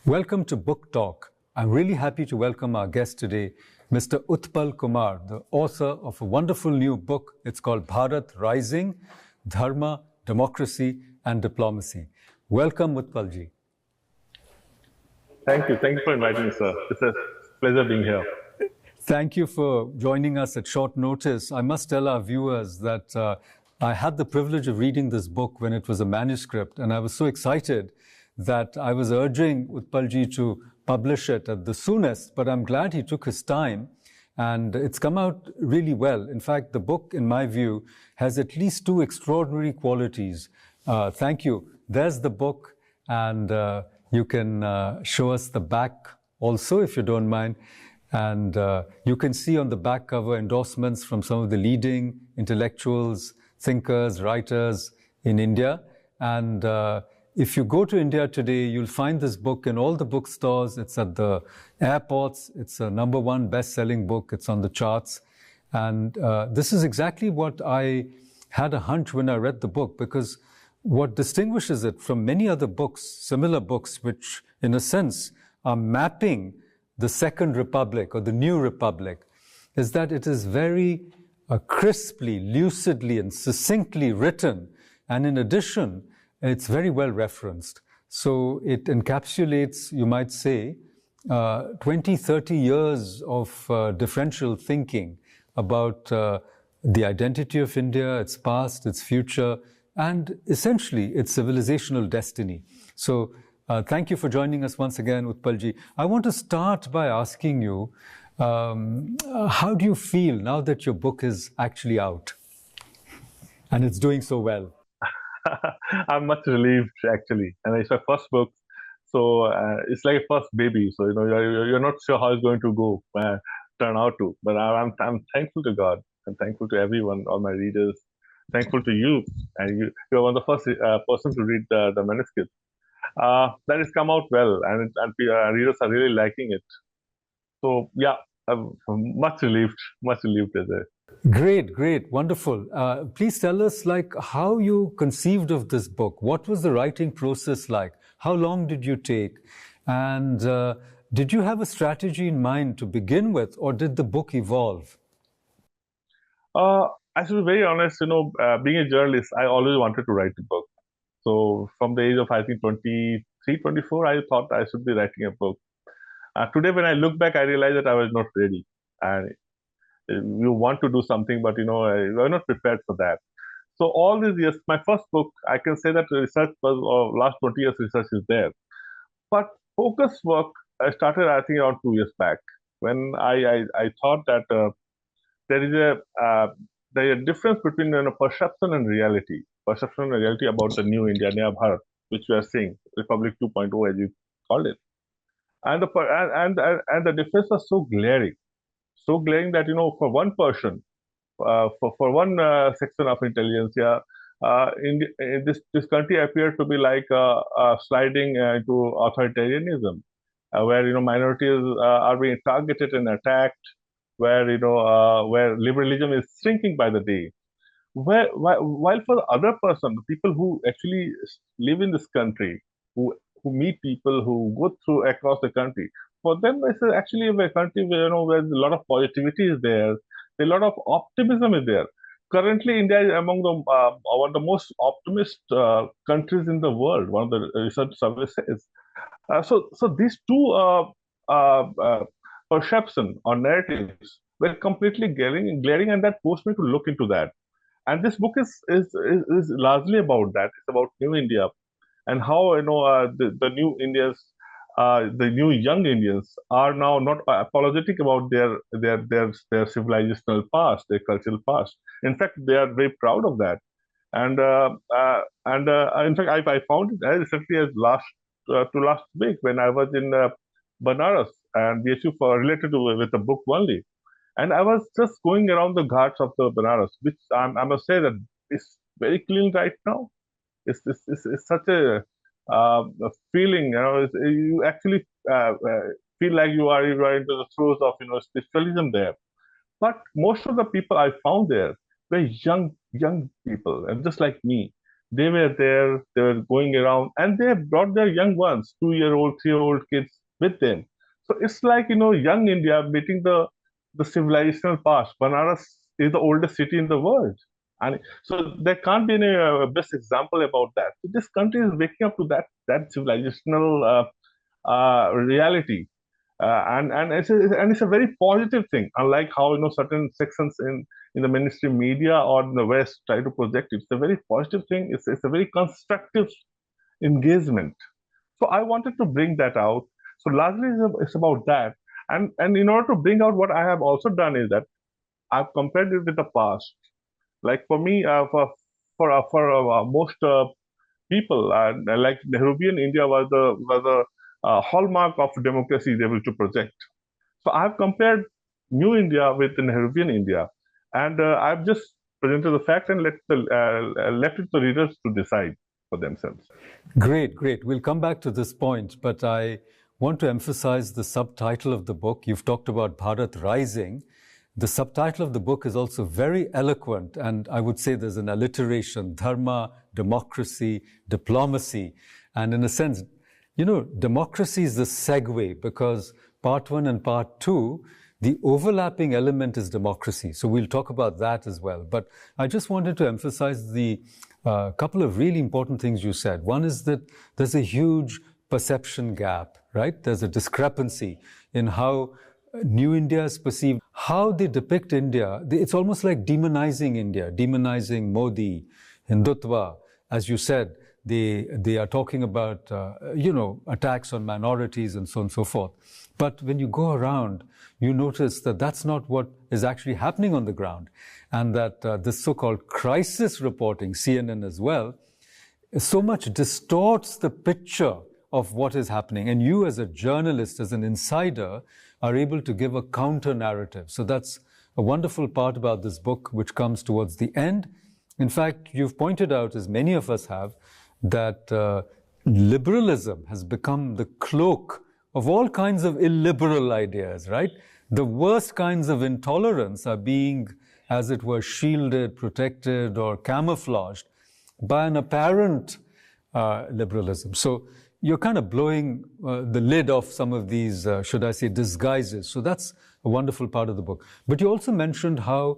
Welcome to Book Talk. I'm really happy to welcome our guest today, Mr. Utpal Kumar, the author of a wonderful new book. It's called Bharat Rising, Dharma, Democracy and Diplomacy. Welcome, Utpalji. Thank you. Thank you for inviting me, sir. It's a pleasure being here. Thank you for joining us at short notice. I must tell our viewers that I had the privilege of reading this book when it was a manuscript, and I was so excited that I was urging Utpalji to publish it at the soonest, but I'm glad he took his time, and it's come out really well. In fact, the book, in my view, has at least two extraordinary qualities. Thank you. There's the book, and you can show us the back also, if you don't mind. And you can see on the back cover endorsements from some of the leading intellectuals, thinkers, writers in India. And if you go to India today, you'll find this book in all the bookstores. It's at the airports. It's a #1 best-selling book. It's on the charts. And this is exactly what I had a hunch when I read the book, because what distinguishes it from many other books, similar books, which in a sense are mapping the Second Republic or the New Republic, is that it is very crisply, lucidly, and succinctly written. And in addition, it's very well referenced. So it encapsulates, you might say, 20, 30 years of differential thinking about the identity of India, its past, its future, and essentially its civilizational destiny. So thank you for joining us once again, Utpalji. I want to start by asking you, how do you feel now that your book is actually out and it's doing so well? I'm much relieved, actually. And it's my first book, so it's like a first baby. So you're not sure how it's going to go, turn out to. But I'm thankful to God. I'm thankful to everyone, all my readers. Thankful to you, and you're one of the first person to read the manuscript. That has come out well, and readers are really liking it. So yeah, I'm much relieved as a. Great, great, wonderful. Please tell us, how you conceived of this book. What was the writing process like? How long did you take? And did you have a strategy in mind to begin with, or did the book evolve? I should be very honest, being a journalist, I always wanted to write a book. So from the age of, I think, 23, 24, I thought I should be writing a book. Today, when I look back, I realize that I was not ready. And you want to do something, but, you are not prepared for that. So all these years, my first book, I can say that research was, last 20 years research is there. But focus work, I started, I think, around 2 years back, when I thought that there is a difference between perception and reality. Perception and reality about the new India, Naya Bharat, which we are seeing, Republic 2.0, as you called it. And the difference was so glaring that, for one person, for one section of intelligence, in this country appeared to be like sliding into authoritarianism, where minorities are being targeted and attacked, where where liberalism is shrinking by the day. While for the other person, the people who actually live in this country, who meet people, who go through across the country, for them it's actually a country where where a lot of positivity is there, a lot of optimism is there. Currently, India is among the one of the most optimist countries in the world. One of the research surveys says. So these two perception or narratives were completely glaring, and that forced me to look into that. And this book is largely about that. It's about New India and how the new Indians, the new young Indians are now not apologetic about their civilizational past, their cultural past. In fact, they are very proud of that. And in fact, I found it as recently as last week when I was in Banaras and BSU for related to with the book only. And I was just going around the ghats of the Banaras, which I must say that is very clean right now. It's such a feeling, you actually feel like you are into the throes of spiritualism there. But most of the people I found there were young people, and just like me. They were there, they were going around, and they have brought their young ones, 2-year-old, 3-year-old kids with them. So it's like, young India meeting the civilizational past. Banaras is the oldest city in the world. And so there can't be any best example about that. So this country is waking up to that civilizational reality. And it's a very positive thing, unlike how certain sections in the mainstream media or in the West try to project it. It's a very positive thing. It's a very constructive engagement. So I wanted to bring that out. So largely it's about that. And in order to bring out, what I have also done is that I've compared it with the past. Like for me, for most people, like Nehruvian India was the hallmark of democracy they able to project. So I've compared New India with the Nehruvian India, and I've just presented the fact and left it to the readers to decide for themselves. Great, great. We'll come back to this point, but I want to emphasize the subtitle of the book. You've talked about Bharat Rising. The subtitle of the book is also very eloquent, and I would say there's an alliteration: Dharma, democracy, diplomacy. And in a sense, democracy is the segue, because part one and part two, the overlapping element is democracy. So we'll talk about that as well. But I just wanted to emphasize the couple of really important things you said. One is that there's a huge perception gap, right? There's a discrepancy in how New India is perceived, how they depict India. It's almost like demonizing India, demonizing Modi, Hindutva. As you said, they are talking about, attacks on minorities and so on and so forth. But when you go around, you notice that that's not what is actually happening on the ground. And that this so-called crisis reporting, CNN as well, so much distorts the picture of what is happening. And you as a journalist, as an insider, are able to give a counter narrative. So that's a wonderful part about this book, which comes towards the end. In fact, you've pointed out, as many of us have, that liberalism has become the cloak of all kinds of illiberal ideas, right? The worst kinds of intolerance are being, as it were, shielded, protected, or camouflaged by an apparent liberalism. So you're kind of blowing the lid off some of these, should I say, disguises. So that's a wonderful part of the book. But you also mentioned how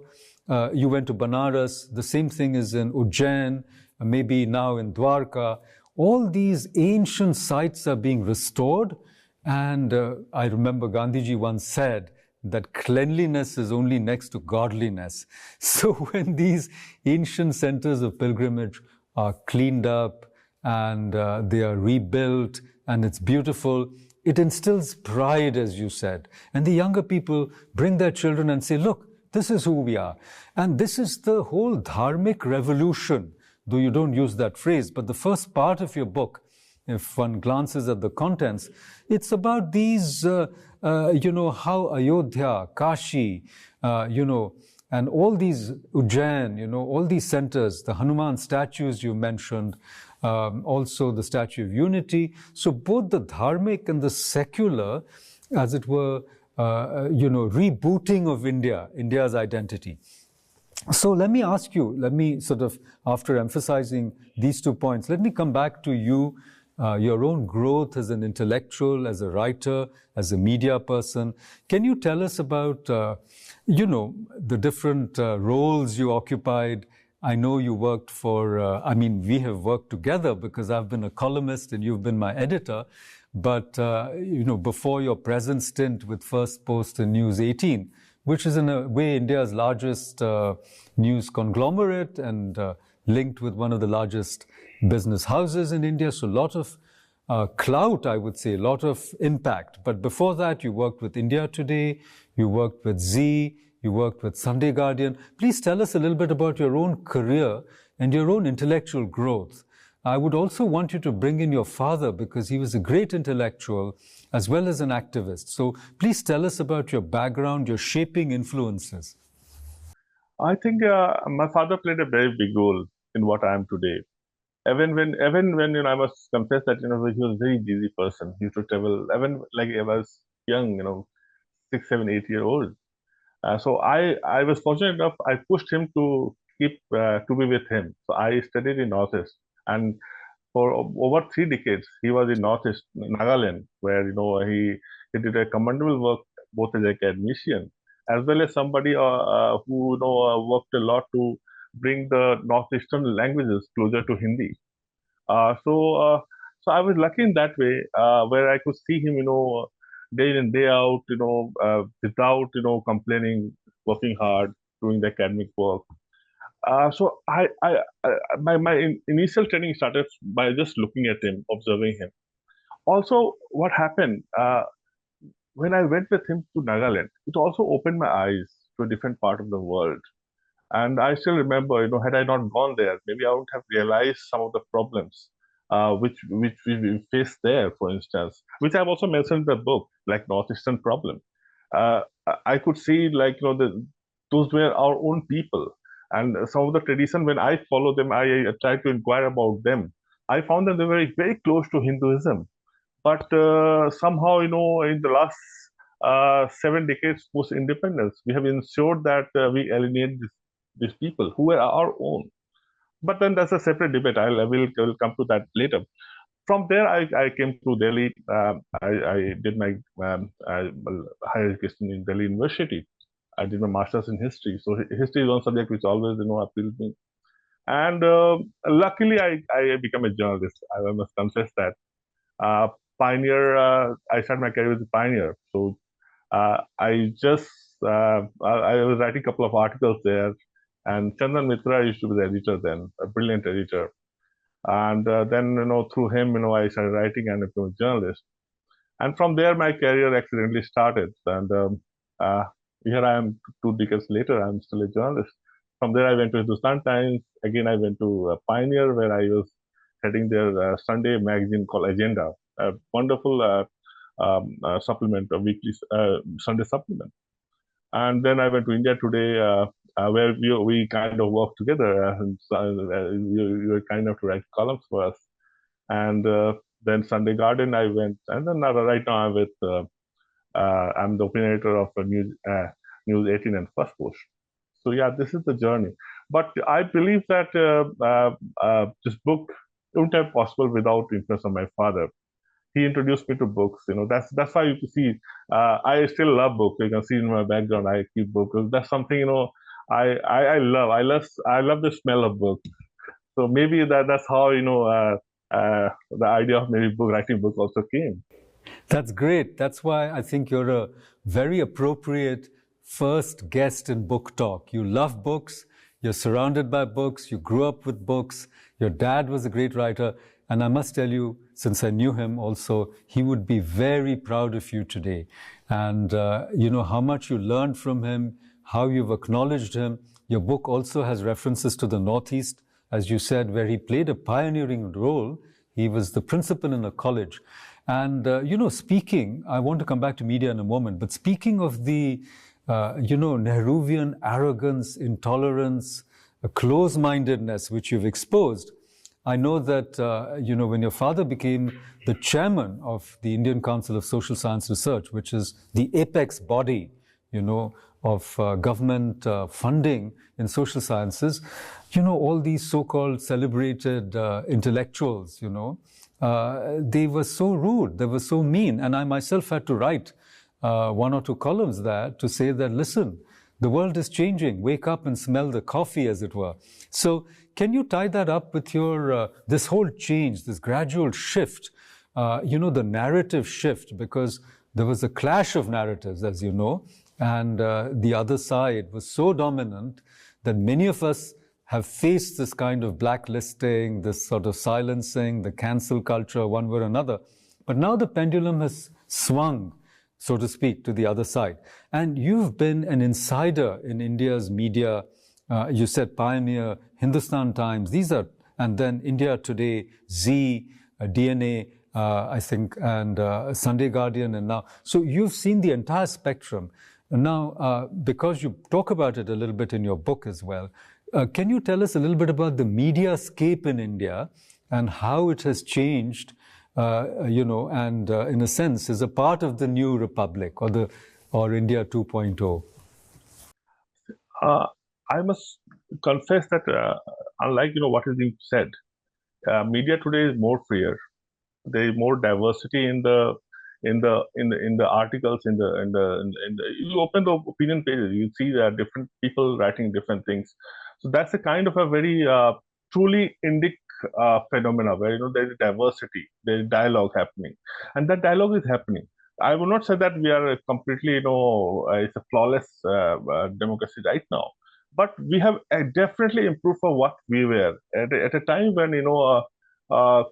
you went to Banaras. The same thing is in Ujjain, maybe now in Dwarka. All these ancient sites are being restored. And I remember Gandhiji once said that cleanliness is only next to godliness. So when these ancient centers of pilgrimage are cleaned up and they are rebuilt and it's beautiful, it instills pride, as you said. And the younger people bring their children and say, look, this is who we are. And this is the whole dharmic revolution, though you don't use that phrase. But the first part of your book, if one glances at the contents, it's about these, how Ayodhya, Kashi, and all these Ujjain, all these centers, the Hanuman statues you mentioned, also the Statue of Unity. So both the dharmic and the secular, as it were, rebooting of India's identity. So let me ask you, after emphasizing these 2 points, let me come back to you, your own growth as an intellectual, as a writer, as a media person. Can you tell us about, the different roles you occupied? I know you worked for, we have worked together because I've been a columnist and you've been my editor. But, before your present stint with First Post and News 18, which is in a way India's largest news conglomerate and linked with one of the largest business houses in India. So a lot of clout, I would say, a lot of impact. But before that, you worked with India Today, you worked with Z, you worked with Sunday Guardian. Please tell us a little bit about your own career and your own intellectual growth. I would also want you to bring in your father because he was a great intellectual as well as an activist. So please tell us about your background, your shaping influences. I think my father played a very big role in what I am today. Even when I must confess that he was a very busy person. He used to travel even like I was young, 6, 7, 8 year old. So I was fortunate enough. I pushed him to keep to be with him. So I studied in Northeast. And for over 3 decades, he was in Northeast Nagaland, where he did a commendable work both as an academician as well as somebody who worked a lot to bring the northeastern languages closer to Hindi. Uh, so, uh, so I was lucky in that way, where I could see him, day in and day out, without complaining, working hard, doing the academic work. So my initial training started by just looking at him, observing him. Also, what happened when I went with him to Nagaland, it also opened my eyes to a different part of the world. And I still remember, had I not gone there, maybe I wouldn't have realized some of the problems which we face there, for instance, which I've also mentioned in the book, like Northeastern problem. I could see, like, those were our own people, and some of the tradition. When I follow them, I tried to inquire about them. I found that they were very close to Hinduism, but somehow, in the last 7 decades post independence, we have ensured that we alienate these people who are our own. But then that's a separate debate. I will come to that later. From there, I came to Delhi. I did my higher education in Delhi University. I did my master's in history. So history is one subject which always appealed to me. And luckily, I became a journalist. I must confess that. Uh, Pioneer. I started my career with Pioneer. So I just I was writing a couple of articles there, and Chandan Mitra used to be the editor then, a brilliant editor. And then through him, I started writing and became a journalist. And from there, my career accidentally started. And uh, here I am 2 decades later. I'm still a journalist. From there, I went to Hindustan Times. Again, I went to Pioneer, where I was heading their Sunday magazine called Agenda, a wonderful supplement, a weekly Sunday supplement. And then I went to India Today, where we kind of worked together. And you were kind enough to write columns for us. And then Sunday Garden, I went. And then right now I'm the opinion editor of News 18 and First Post. So yeah, this is the journey. But I believe that this book wouldn't have possible without the influence of my father. He introduced me to books. That's why you can see I still love books. You can see in my background I keep books. That's something I love. I love the smell of books. So maybe that's how the idea of maybe writing book also came. That's great. That's why I think you're a very appropriate first guest in Book Talk. You love books, you're surrounded by books, you grew up with books, your dad was a great writer. And I must tell you, since I knew him also, he would be very proud of you today. And you know how much you learned from him, how you've acknowledged him. Your book also has references to the Northeast, as you said, where he played a pioneering role. He was the principal in a college. And, speaking, I want to come back to media in a moment, but speaking of the, Nehruvian arrogance, intolerance, close-mindedness which you've exposed, I know that, when your father became the chairman of the Indian Council of Social Science Research, which is the apex body, of government funding in social sciences, all these so-called celebrated intellectuals, they were so rude, they were so mean. And I myself had to write 1 or 2 columns there to say that, listen, the world is changing. Wake up and smell the coffee, as it were. So can you tie that up with your, this whole change, this gradual shift, the narrative shift, because there was a clash of narratives, as you know, and the other side was so dominant that many of us have faced this kind of blacklisting, this sort of silencing, the cancel culture, one way or another. But now the pendulum has swung, so to speak, to the other side. And you've been an insider in India's media. You said Pioneer, Hindustan Times, and then India Today, Z, DNA, I think, and Sunday Guardian, and now. So you've seen the entire spectrum. Now, because you talk about it a little bit in your book as well, can you tell us a little bit about the mediascape in India and how it has changed, and in a sense is a part of the new republic or India 2.0? I must confess that unlike what is being said, media today is more freer. There is more diversity in the articles in the you open the opinion pages, you see different people writing different things. So that's a kind of a very truly Indic phenomena where there is diversity, there is dialogue happening, and that dialogue is happening. I will not say that we are completely it's a flawless democracy right now, but we have definitely improved for what we were at a time when uh,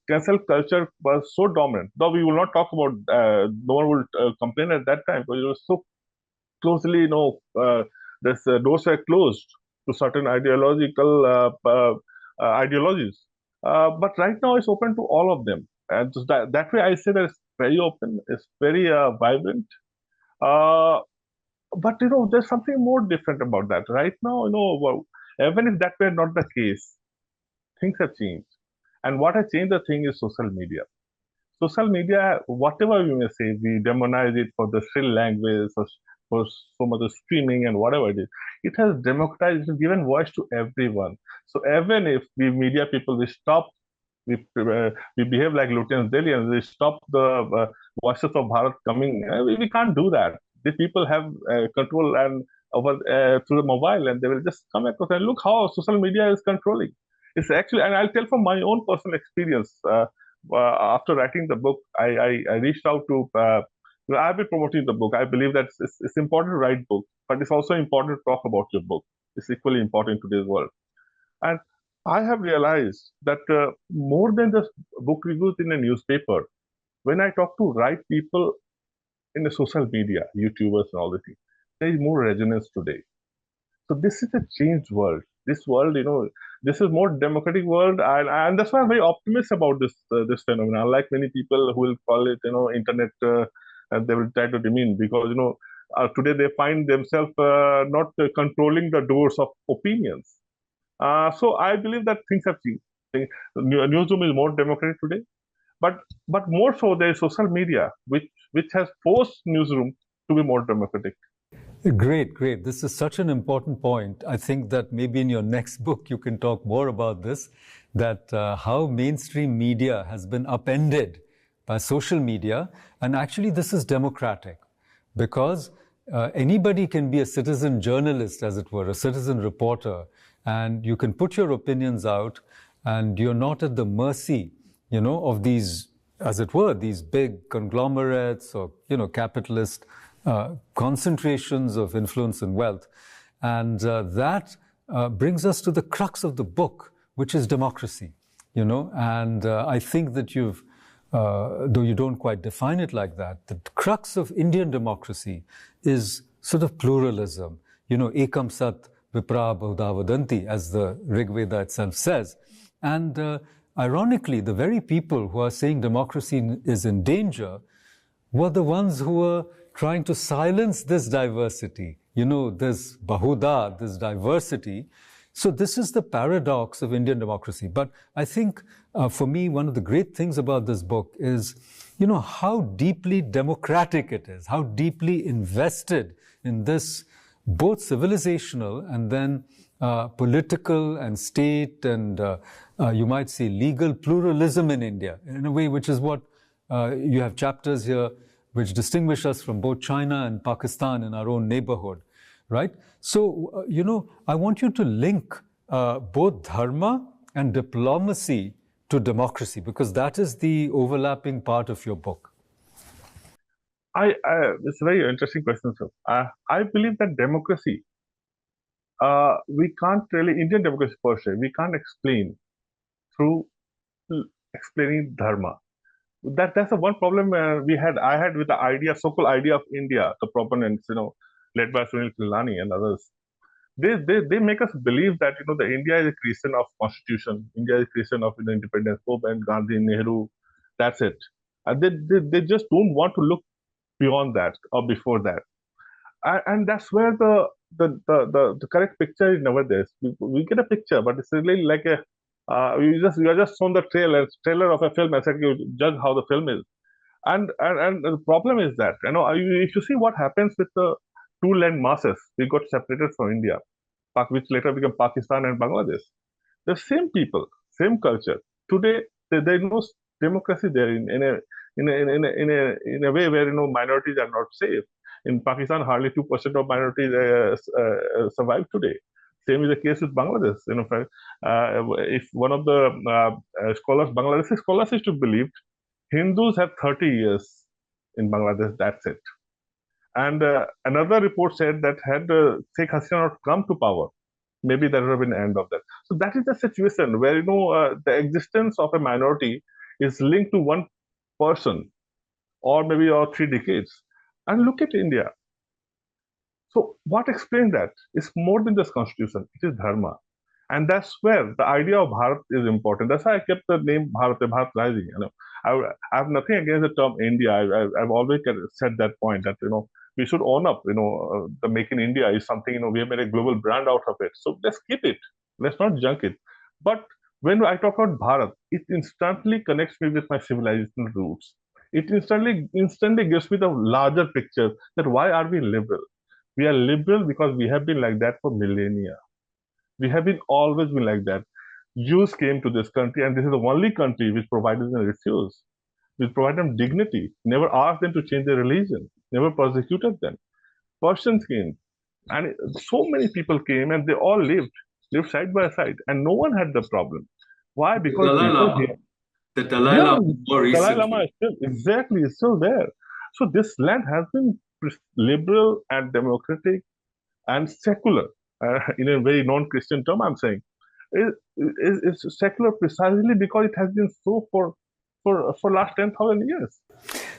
cancel culture was so dominant. Though we will not talk about, no one will complain at that time because it was so closely, this doors were closed to certain ideological ideologies. But right now, it's open to all of them, and so that way, I say that it's very open, it's very vibrant. Uh, but there's something more different about that. Right now, well, even if that were not the case, things have changed. And what has changed the thing is social media. Social media, whatever we may say, we demonize it for the shrill language, for so much of streaming and whatever it is. It has democratized, it has given voice to everyone. So even if we media people, we behave like Lieutenant Delhi and we stop the voices of Bharat coming, we can't do that. These people have control and over through the mobile, and they will just come across and look how social media is controlling. It's actually, and I'll tell from my own personal experience. After writing the book, I reached out to. I've been promoting the book. I believe that it's important to write books, but it's also important to talk about your book. It's equally important in today's world. And I have realized that more than just book reviews in a newspaper, when I talk to right people in the social media, YouTubers and all the things, there is more resonance today. So this is a changed world. This world, this is more democratic world, and that's why I'm very optimistic about this phenomenon. Unlike many people who will call it, internet, and they will try to demean because today they find themselves not controlling the doors of opinions. So I believe that things have changed. Newsroom is more democratic today, but more so there is social media, which has forced newsroom to be more democratic. Great, great. This is such an important point. I think that maybe in your next book you can talk more about this, that how mainstream media has been upended by social media. And actually this is democratic because anybody can be a citizen journalist, as it were, a citizen reporter, and you can put your opinions out and you're not at the mercy, of these, as it were, these big conglomerates or, capitalist concentrations of influence and wealth. And that brings us to the crux of the book, which is democracy, and I think that you've, though you don't quite define it like that, the crux of Indian democracy is sort of pluralism, ekam sat vipra bahudha vadanti, as the Rig Veda itself says. And ironically, the very people who are saying democracy is in danger were the ones who were trying to silence this diversity, this bahuda, this diversity. So this is the paradox of Indian democracy. But I think for me, one of the great things about this book is, how deeply democratic it is, how deeply invested in this both civilizational and then political and state and you might say legal pluralism in India, in a way which is what you have chapters here which distinguish us from both China and Pakistan in our own neighborhood, right? So, I want you to link both Dharma and diplomacy to democracy, because that is the overlapping part of your book. It's a very interesting question, sir. I believe that democracy, we can't really, Indian democracy per se, we can't explain through explaining Dharma. That's the one problem I had with the idea, so-called idea of India, the proponents, led by Sunil Kilani and others. They make us believe that the India is a creation of constitution, India is a creation of independence, Pope and Gandhi, Nehru. That's it. And they just don't want to look beyond that or before that. And that's where the correct picture is never there. We get a picture, but it's really like a you are just shown the trailer of a film and said you judge how the film is. And the problem is that if you see what happens with the two land masses, we got separated from India, which later became Pakistan and Bangladesh. The same people, same culture. Today, there is no democracy there in a way where minorities are not safe. In Pakistan, hardly 2% of minorities survive today. Same is the case with Bangladesh. If one of the scholars, Bangladeshi scholars, is to believe, Hindus have 30 years in Bangladesh. That's it. And another report said that had Sheikh Hasina not come to power, maybe that would have been the end of that. So that is the situation where the existence of a minority is linked to one person, or maybe 3 decades. And look at India. So what explains that? It's more than just constitution. It is dharma. And that's where the idea of Bharat is important. That's why I kept the name Bharat, Bharat Rising. I have nothing against the term India. I've always said that point that we should own up. The Make in India is something. We have made a global brand out of it. So let's keep it. Let's not junk it. But when I talk about Bharat, it instantly connects me with my civilizational roots. It instantly gives me the larger picture that why are we liberal? We are liberal because we have been like that for millennia. We have always been like that. Jews came to this country, and this is the only country which provided them refuse, which provided them dignity, never asked them to change their religion, never persecuted them. Persians came, and so many people came, and they all lived side by side, and no one had the problem. Why? Because Dalai people Lama. here. The Dalai Yeah, Lama more Dalai Lama recently. is still there. So this land has been liberal and democratic and secular, in a very non-Christian term, I'm saying. It's secular precisely because it has been so for last 10,000 years.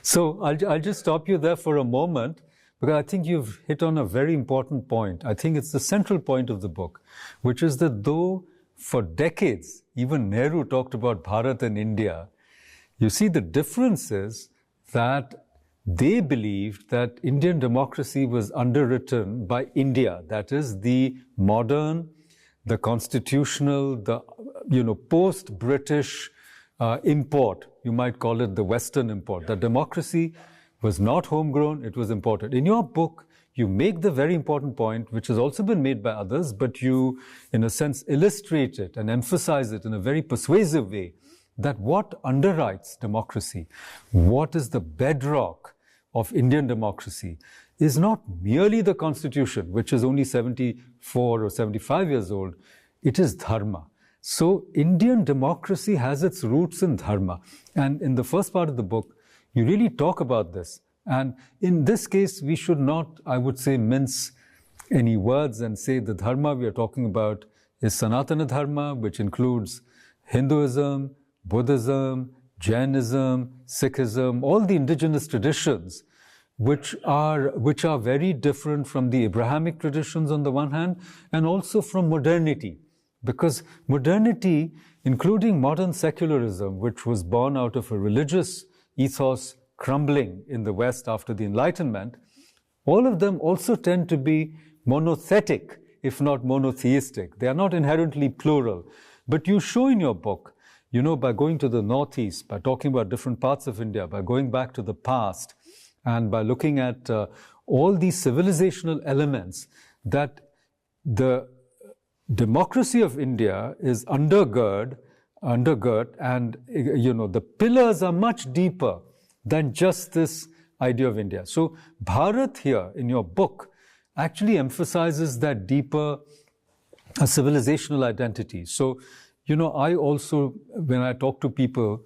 So I'll just stop you there for a moment, because I think you've hit on a very important point. I think it's the central point of the book, which is that though for decades, even Nehru talked about Bharat and India, you see the difference is that they believed that Indian democracy was underwritten by India. That is the modern, the constitutional, the post-British import. You might call it the Western import. The democracy was not homegrown, it was imported. In your book, you make the very important point, which has also been made by others, but you, in a sense, illustrate it and emphasize it in a very persuasive way, that what underwrites democracy, what is the bedrock of Indian democracy, is not merely the constitution, which is only 74 or 75 years old, it is dharma. So Indian democracy has its roots in dharma. And in the first part of the book, you really talk about this. And in this case, we should not, I would say, mince any words and say the dharma we are talking about is Sanatana Dharma, which includes Hinduism, Buddhism, Jainism, Sikhism, all the indigenous traditions, which are very different from the Abrahamic traditions on the one hand, and also from modernity. Because modernity, including modern secularism, which was born out of a religious ethos crumbling in the West after the Enlightenment, all of them also tend to be monothetic, if not monotheistic. They are not inherently plural. But you show in your book, by going to the Northeast, by talking about different parts of India, by going back to the past, and by looking at all these civilizational elements, that the democracy of India is undergird, and the pillars are much deeper than just this idea of India. So Bharat here in your book actually emphasizes that deeper civilizational identity. So, I also, when I talk to people,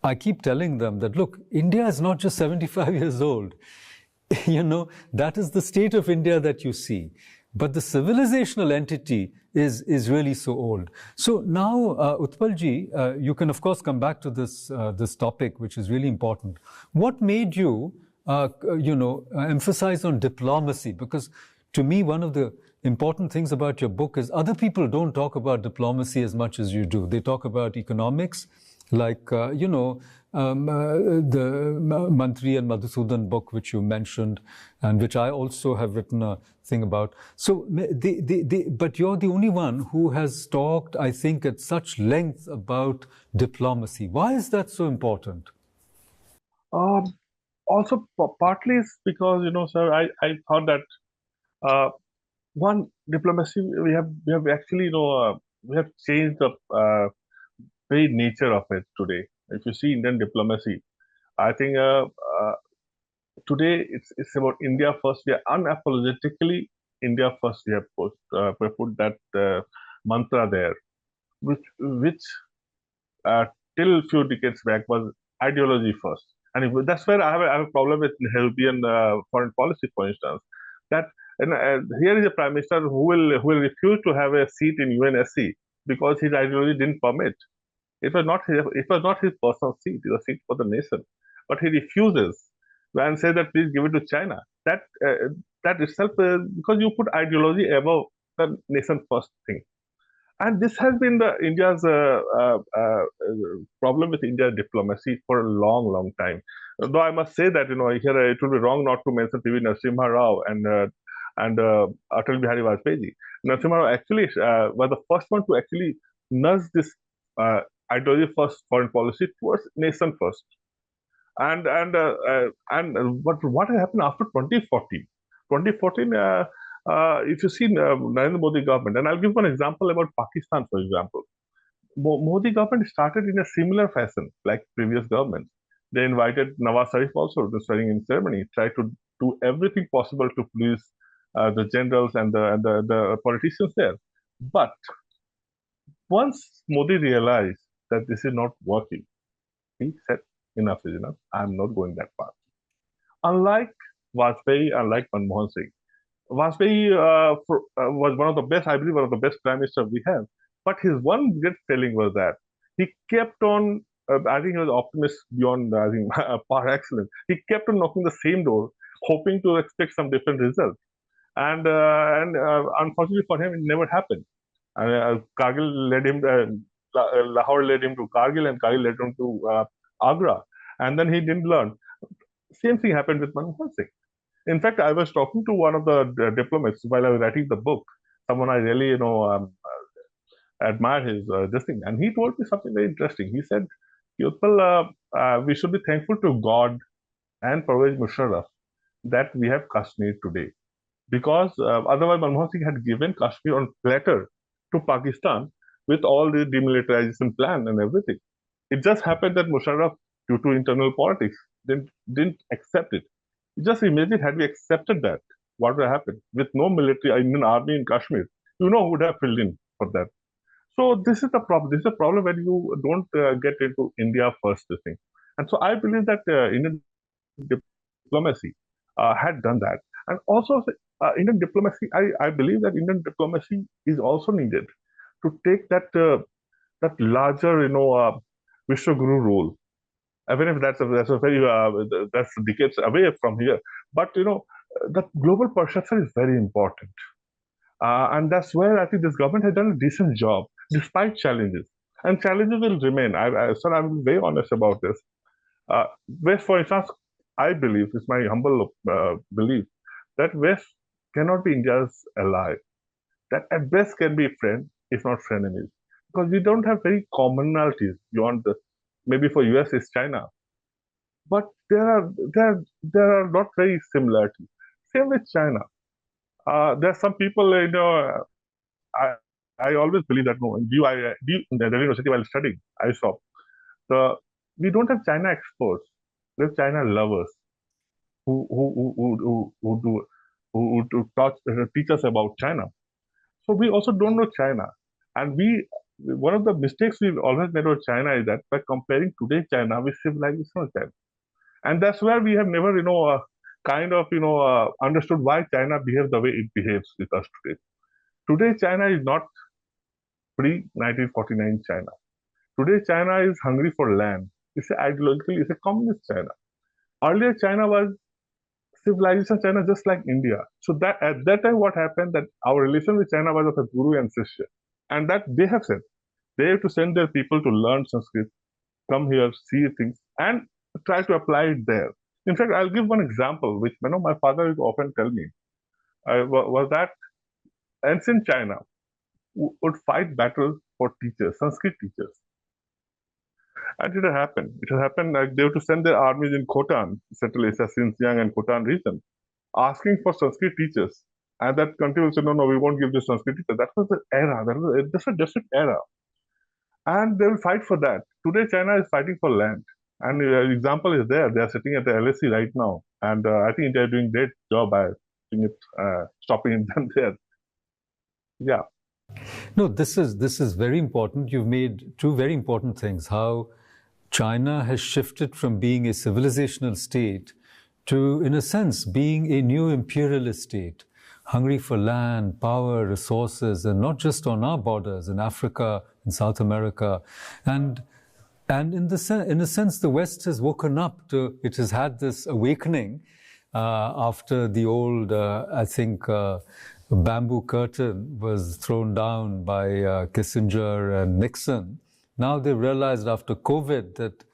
I keep telling them that, look, India is not just 75 years old. That is the state of India that you see. But the civilizational entity is really so old. So now, Utpalji, you can of course come back to this topic, which is really important. What made you, emphasize on diplomacy? Because to me, one of the important things about your book is other people don't talk about diplomacy as much as you do. They talk about economics, like, the Mantri and Madhusudan book, which you mentioned, and which I also have written a thing about. So, but you're the only one who has talked, I think, at such length about diplomacy. Why is that so important? Also, partly it's because, sir, I thought that one, diplomacy, we have actually, we have changed the very nature of it today. If you see Indian diplomacy, I think today it's about India first. We are unapologetically India first. We have put that mantra there, which uh, till few decades back was ideology first. And that's where I have a problem with European foreign policy, for instance. That and here is a prime minister who will refuse to have a seat in UNSC because his ideology didn't permit. It was not his personal seat; it was a seat for the nation. But he refuses and says that please give it to China. That itself, because you put ideology above the nation first thing. And this has been the India's problem with India diplomacy for a long, long time. Though I must say that here it would be wrong not to mention P.V. Narasimha Rao and Atal Bihari Vajpayee. Narasimha Rao actually was the first one to actually nudge this uh, ideology first foreign policy towards nation first. But what happened after 2014? 2014, if you see Narendra Modi government, and I'll give one example about Pakistan, for example. Modi government started in a similar fashion like previous governments. They invited Nawaz Sharif also to the swearing-in ceremony, tried to do everything possible to please the generals and the politicians there. But once Modi realized that this is not working, he said, enough is enough. I'm not going that far. Unlike Vajpayee, unlike Manmohan Singh, Vajpayee was one of the best, I believe, one of the best prime ministers we have. But his one great failing was that he kept on, I think he was optimist beyond, I think, par excellence. He kept on knocking the same door, hoping to expect some different result. And unfortunately for him, it never happened. Kargil led him, Lahore led him to Kargil, and Kargil led him to Agra. And then he didn't learn. Same thing happened with Manmohan Singh. In fact, I was talking to one of the diplomats while I was writing the book. Someone I really, admire his this thing, and he told me something very interesting. He said, "Utpal, we should be thankful to God and Pervez Musharraf that we have Kashmir today, because otherwise Manmohan Singh had given Kashmir on platter to Pakistan with all the demilitarization plan and everything. It just happened that Musharraf, due to internal politics, didn't accept it. Just imagine had we accepted that, what would have happened with no military Indian army in Kashmir? Who would have filled in for that? So this is the problem. This is a problem when you don't get into India first, this thing. And so I believe that Indian diplomacy had done that. And also, Indian diplomacy, I believe that Indian diplomacy is also needed to take that larger, Vishwaguru role. Even if that's a very that's decades away from here, but the global perception is very important, and that's where I think this government has done a decent job despite challenges, and challenges will remain. Sir, I'm very honest about this. West, for instance, I believe, it's my humble belief, that West cannot be India's ally. That at best can be friend, if not frenemies, because we don't have very commonalities beyond the maybe for US is China, but there are not very similarities. Same with China. There are some people, I I always believe that no, in the Delhi University while studying, I saw the we don't have China experts. We have China lovers who do teach us about China. So we also don't know China, and one of the mistakes we've always made about China is that by comparing today's China with civilizational China, and that's where we have never understood why China behaves the way it behaves with us today. Today China is not pre 1949 China. Today China is hungry for land. It's ideologically it's a communist China. Earlier China was civilization China just like India. So that at that time what happened that our relation with China was of a guru and shishya, and that they have said they have to send their people to learn Sanskrit, come here, see things, and try to apply it there. In fact, I'll give one example, which my father would often tell me, was that ancient China would fight battles for teachers, Sanskrit teachers. And it had happened. It had happened like they have to send their armies in Khotan, Central Asia, Xinjiang and Khotan region, asking for Sanskrit teachers. And that country will say, no, we won't give this Sanskrit teacher. That was the era. That was a different era. and they will fight for that. Today, China is fighting for land. And example is there. They are sitting at the LSE right now. And I think India is doing a great job by stopping them there. Yeah. No, this is very important. You've made two very important things. How China has shifted from being a civilizational state to, in a sense, being a new imperialist state, hungry for land, power, resources, and not just on our borders, in Africa, in South America. And in a sense, the West has woken up to, it has had this awakening after the old, I think, bamboo curtain was thrown down by Kissinger and Nixon. Now they realized after COVID that,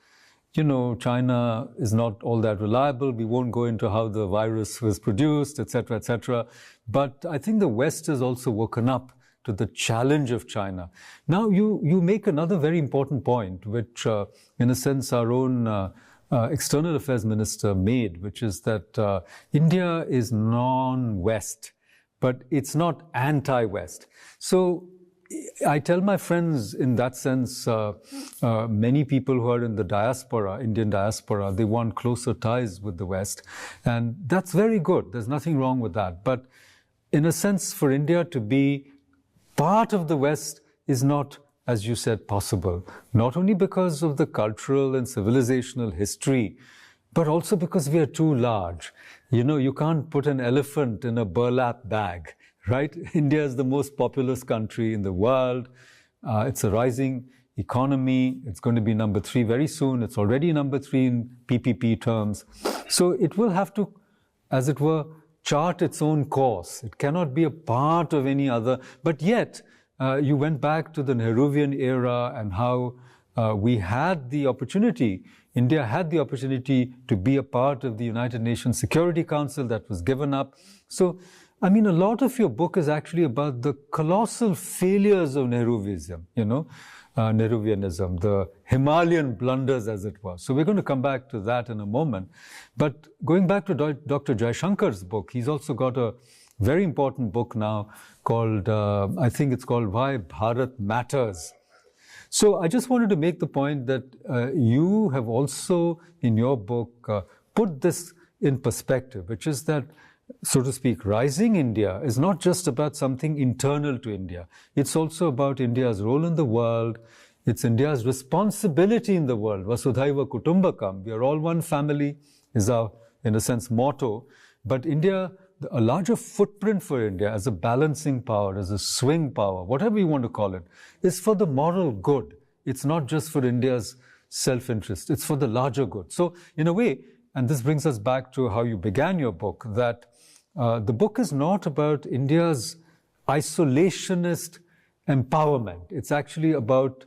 China is not all that reliable. We won't go into how the virus was produced, et cetera, et cetera. But I think the West has also woken up to the challenge of China. Now, you make another very important point, which, in a sense, our own External Affairs Minister made, which is that India is non-West, but it's not anti-West. So I tell my friends in that sense, many people who are in the diaspora, Indian diaspora, they want closer ties with the West. And that's very good. There's nothing wrong with that. But in a sense, for India to be part of the West is not, as you said, possible. Not only because of the cultural and civilizational history, but also because we are too large. You can't put an elephant in a burlap bag, right? India is the most populous country in the world. It's a rising economy. It's going to be number 3 very soon. It's already number 3 in PPP terms. So it will have to, as it were, chart its own course. It cannot be a part of any other. But yet, you went back to the Nehruvian era and how we had the opportunity, India had the opportunity to be a part of the United Nations Security Council that was given up. So, I mean, a lot of your book is actually about the colossal failures of Nehruvianism, Nehruvianism, the Himalayan blunders, as it was. So we're going to come back to that in a moment. But going back to Dr. Jaishankar's book, he's also got a very important book now called, I think it's called Why Bharat Matters. So I just wanted to make the point that you have also, in your book, put this in perspective, which is that, so to speak, rising India is not just about something internal to India. It's also about India's role in the world. It's India's responsibility in the world. Vasudhaiva Kutumbakam. We are all one family is our, in a sense, motto. But India, a larger footprint for India as a balancing power, as a swing power, whatever you want to call it, is for the moral good. It's not just for India's self-interest. It's for the larger good. So in a way, and this brings us back to how you began your book, that the book is not about India's isolationist empowerment. It's actually about,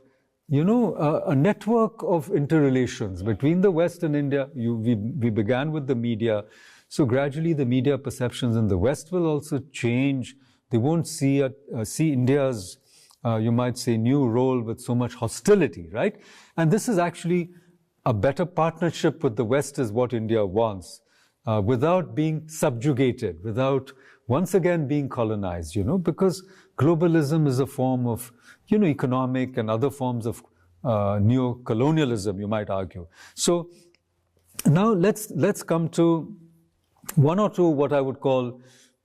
a network of interrelations between the West and India. We began with the media. So gradually the media perceptions in the West will also change. They won't see India's, you might say, new role with so much hostility, right? And this is actually a better partnership with the West is what India wants, without being subjugated, without once again being colonized, because globalism is a form of, economic and other forms of neo-colonialism, you might argue. So now let's come to one or two what I would call,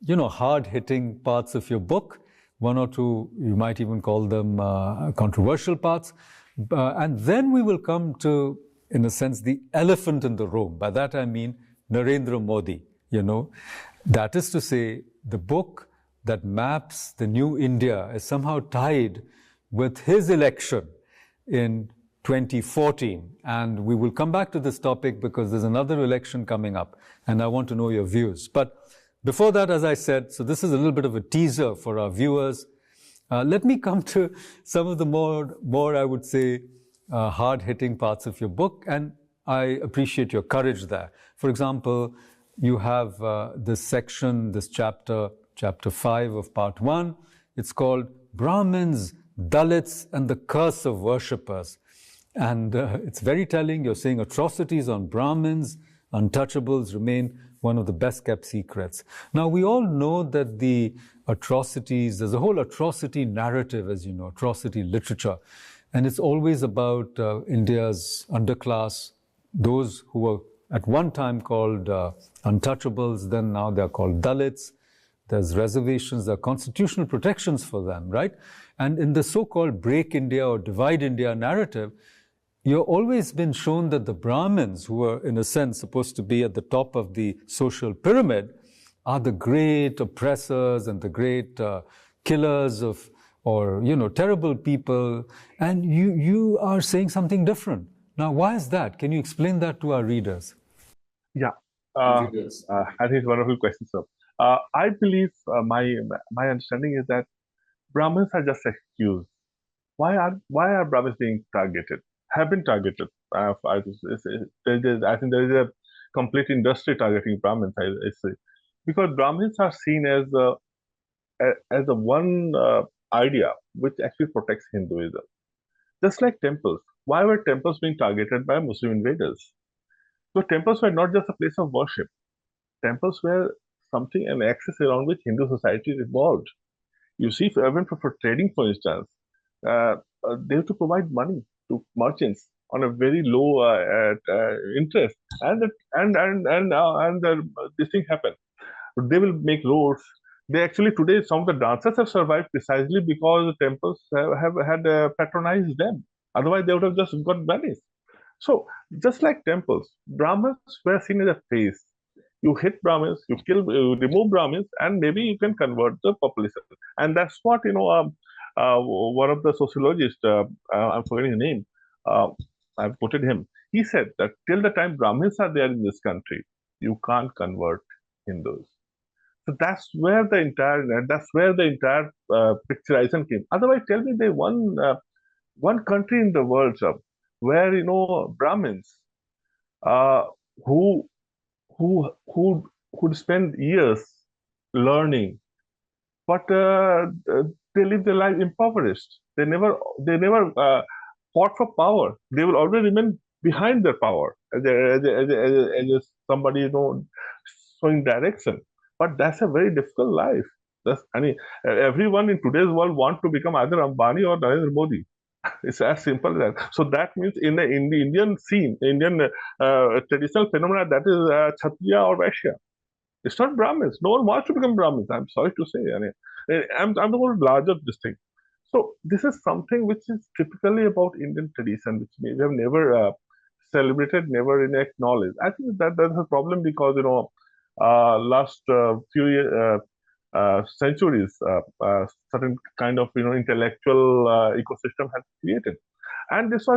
hard-hitting parts of your book. One or two, you might even call them controversial parts. And then we will come to, in a sense, the elephant in the room. By that I mean Narendra Modi, That is to say, the book that maps the new India is somehow tied with his election in 2014. And we will come back to this topic because there's another election coming up, and I want to know your views. But before that, as I said, so this is a little bit of a teaser for our viewers. Let me come to some of the more I would say, hard-hitting parts of your book, and I appreciate your courage there. For example, you have this section, this chapter 5 of part 1. It's called Brahmins, Dalits, and the Curse of Worshippers. And it's very telling. You're saying atrocities on Brahmins, untouchables remain one of the best kept secrets. Now, we all know that the atrocities, there's a whole atrocity narrative, as you know, atrocity literature. And it's always about India's underclass, those who were at one time called untouchables, then now they're called Dalits. There's reservations, there are constitutional protections for them, right? And in the so-called break India or divide India narrative, you've always been shown that the Brahmins, who are in a sense supposed to be at the top of the social pyramid, are the great oppressors and the great killers of, or, terrible people. And you are saying something different. Now, why is that? Can you explain that to our readers? Yeah, I think it's one of your questions, sir. I believe my understanding is that Brahmins are just excused. Why are Brahmins being targeted? Have been targeted. I think there is a complete industry targeting Brahmins. I say, because Brahmins are seen as the one idea which actually protects Hinduism. Just like temples. Why were temples being targeted by Muslim invaders? So temples were not just a place of worship. Temples were something, an axis around which Hindu society revolved. You see, even for trading, for instance, they have to provide money to merchants on a very low interest, and this thing happened. They will make roads. They actually today some of the dancers have survived precisely because the temples have had patronized them. Otherwise, they would have just got vanished. So, just like temples, Brahmins were seen as a face. You hit Brahmins, you remove Brahmins, and maybe you can convert the population. And that's what one of the sociologists, I'm forgetting his name, I've quoted him. He said that till the time Brahmins are there in this country, you can't convert Hindus. So that's where the entire picturization came. Otherwise, tell me, they one country in the world, sir, where Brahmins uh, who who would spend years learning, but they live their life impoverished. They never fought for power. They will always remain behind their power as somebody showing direction. But that's a very difficult life. Everyone in today's world want to become either Ambani or Narendra Modi. It's as simple as that. So that means in the Indian scene, Indian traditional phenomena, that is Kshatriya or Vaishya. It's not Brahmins. No one wants to become Brahmins. I'm sorry to say. I'm the more larger this thing. So this is something which is typically about Indian tradition, which we have never celebrated, never acknowledged. I think that's a problem because last few years. Centuries, certain kind of intellectual ecosystem has created, and this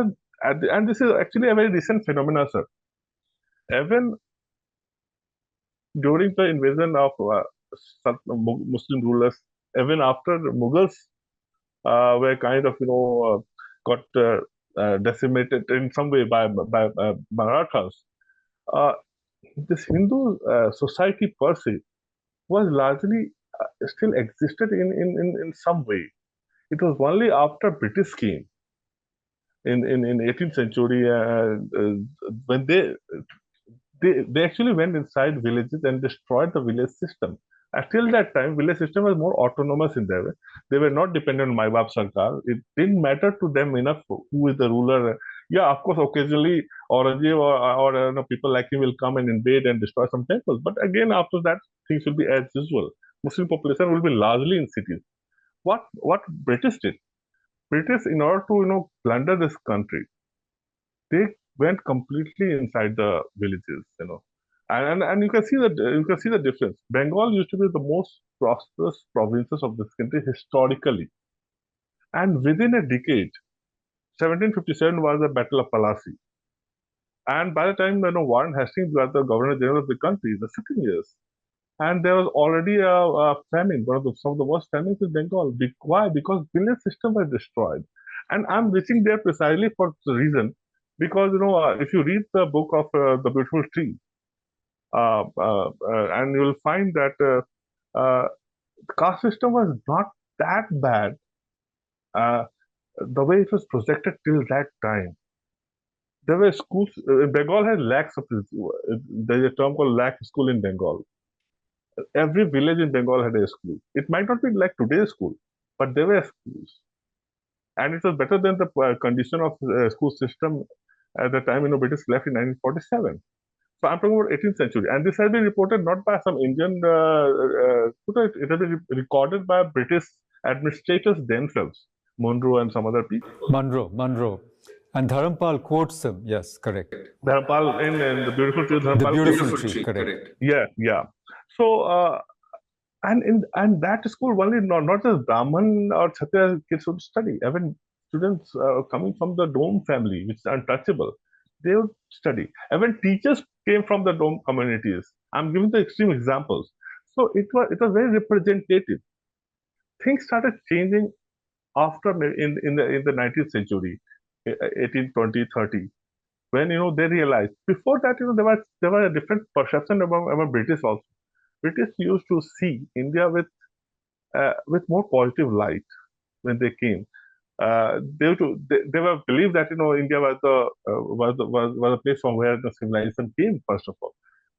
is actually a very recent phenomenon, sir. Even during the invasion of Muslim rulers, even after Mughals were kind of got decimated in some way by Marathas, uh, this Hindu society per se was largely still existed in some way. It was only after British came in 18th century when they actually went inside villages and destroyed the village system. Until that time, village system was more autonomous in their way. They were not dependent on Mai Bap Sarkar. It didn't matter to them enough who is the ruler. Yeah, of course, occasionally Aurangzeb or people like him will come and invade and destroy some temples. But again, after that, things will be as usual. Muslim population will be largely in cities. What British did? British, in order to plunder this country, they went completely inside the villages, and you can see the difference. Bengal used to be the most prosperous provinces of this country historically, and within a decade, 1757 was the Battle of Palasi, and by the time Warren Hastings was the Governor General of the country, the 15 years, and there was already a famine, some of the worst famines in Bengal. Why? Because village system was destroyed. And I'm reaching there precisely for the reason, because if you read the book of The Beautiful Tree, and you will find that caste system was not that bad the way it was projected till that time. There were schools. Bengal had lakhs of. There's a term called lakh school in Bengal. Every village in Bengal had a school. It might not be like today's school, but there were schools. and it was better than the condition of school system at the time, British left in 1947. So I'm talking about 18th century, and this has been reported not by some Indian, it has been recorded by British administrators themselves, Monroe and some other people. Monroe. And Dharampal quotes him. Yes, correct. Dharpal in the beautiful tree, The Dharpal beautiful quotes. tree, correct. Yeah. So, and that school only not just Brahman or Kshatriya kids would study. Even students coming from the Dome family, which is untouchable, they would study. Even teachers came from the Dome communities. I'm giving the extreme examples. So it was very representative. Things started changing after in the 19th century, 18, 20, 30, when they realized. Before that, there was a different perception about British also. British used to see India with more positive light when they came. They were believed that India was a place from where the civilization came first of all.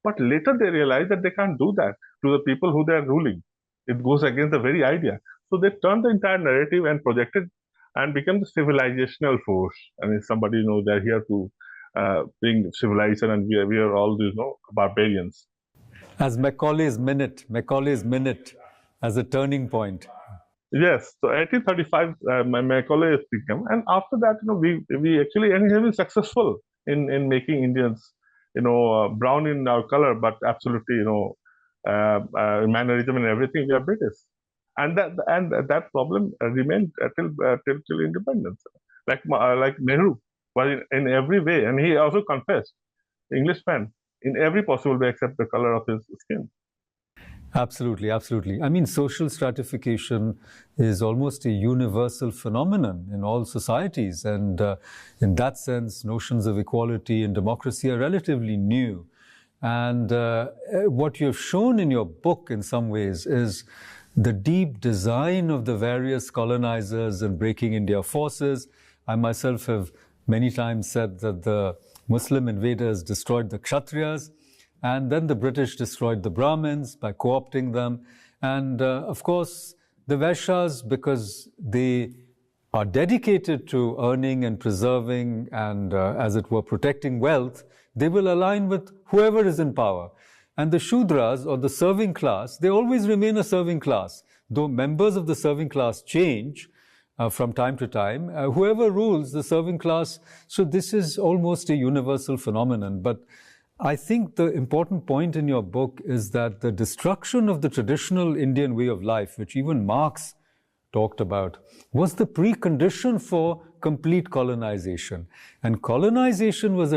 But later they realized that they can't do that to the people who they are ruling. It goes against the very idea. So they turned the entire narrative and projected and became the civilizational force. I mean, somebody they're here to bring civilization, and we are all these barbarians. As Macaulay's minute as a turning point. Yes, so 1835, Macaulay is become, and after that, we actually and he has been successful in making Indians, brown in our color, but absolutely, mannerism and everything, we are British, and that problem remained till independence. Like Nehru was in every way, and he also confessed, Englishman in every possible way except the color of his skin. Absolutely, absolutely. I mean, social stratification is almost a universal phenomenon in all societies. And in that sense, notions of equality and democracy are relatively new. And what you've shown in your book, in some ways, is the deep design of the various colonizers and breaking India forces. I myself have many times said that the Muslim invaders destroyed the Kshatriyas, and then the British destroyed the Brahmins by co-opting them. And of course, the Vaishyas, because they are dedicated to earning and preserving and, as it were, protecting wealth, they will align with whoever is in power. And the Shudras, or the serving class, they always remain a serving class. Though members of the serving class change from time to time, whoever rules the serving class, so this is almost a universal phenomenon. But I think the important point in your book is that the destruction of the traditional Indian way of life, which even Marx talked about, was the precondition for complete colonization. And colonization was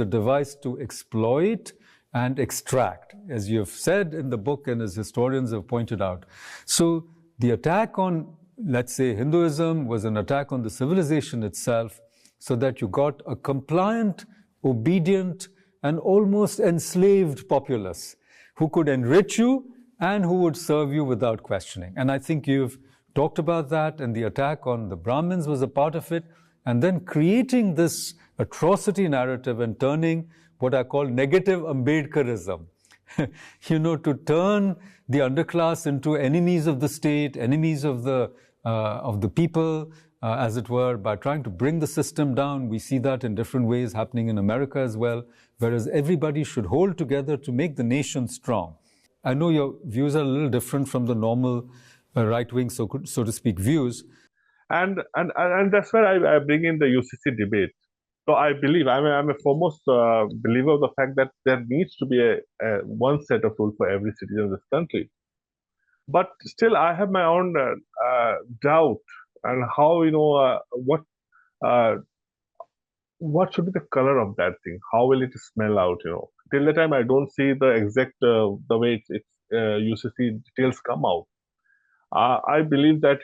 a device to exploit and extract, as you have said in the book and as historians have pointed out. So the attack on, let's say, Hinduism was an attack on the civilization itself, so that you got a compliant, obedient, and almost enslaved populace who could enrich you and who would serve you without questioning. And I think you've talked about that, and the attack on the Brahmins was a part of it, and then creating this atrocity narrative and turning what I call negative Ambedkarism, to turn the underclass into enemies of the state, enemies of the people, as it were, by trying to bring the system down. We see that in different ways happening in America as well, whereas everybody should hold together to make the nation strong. I know your views are a little different from the normal right-wing, so to speak, views. And that's where I bring in the UCC debate. So I believe, I'm a foremost believer of the fact that there needs to be a one set of rules for every citizen of this country. But still, I have my own doubt on how, what should be the color of that thing? How will it smell out? Till the time I don't see the exact the way it's UCC details come out. I believe that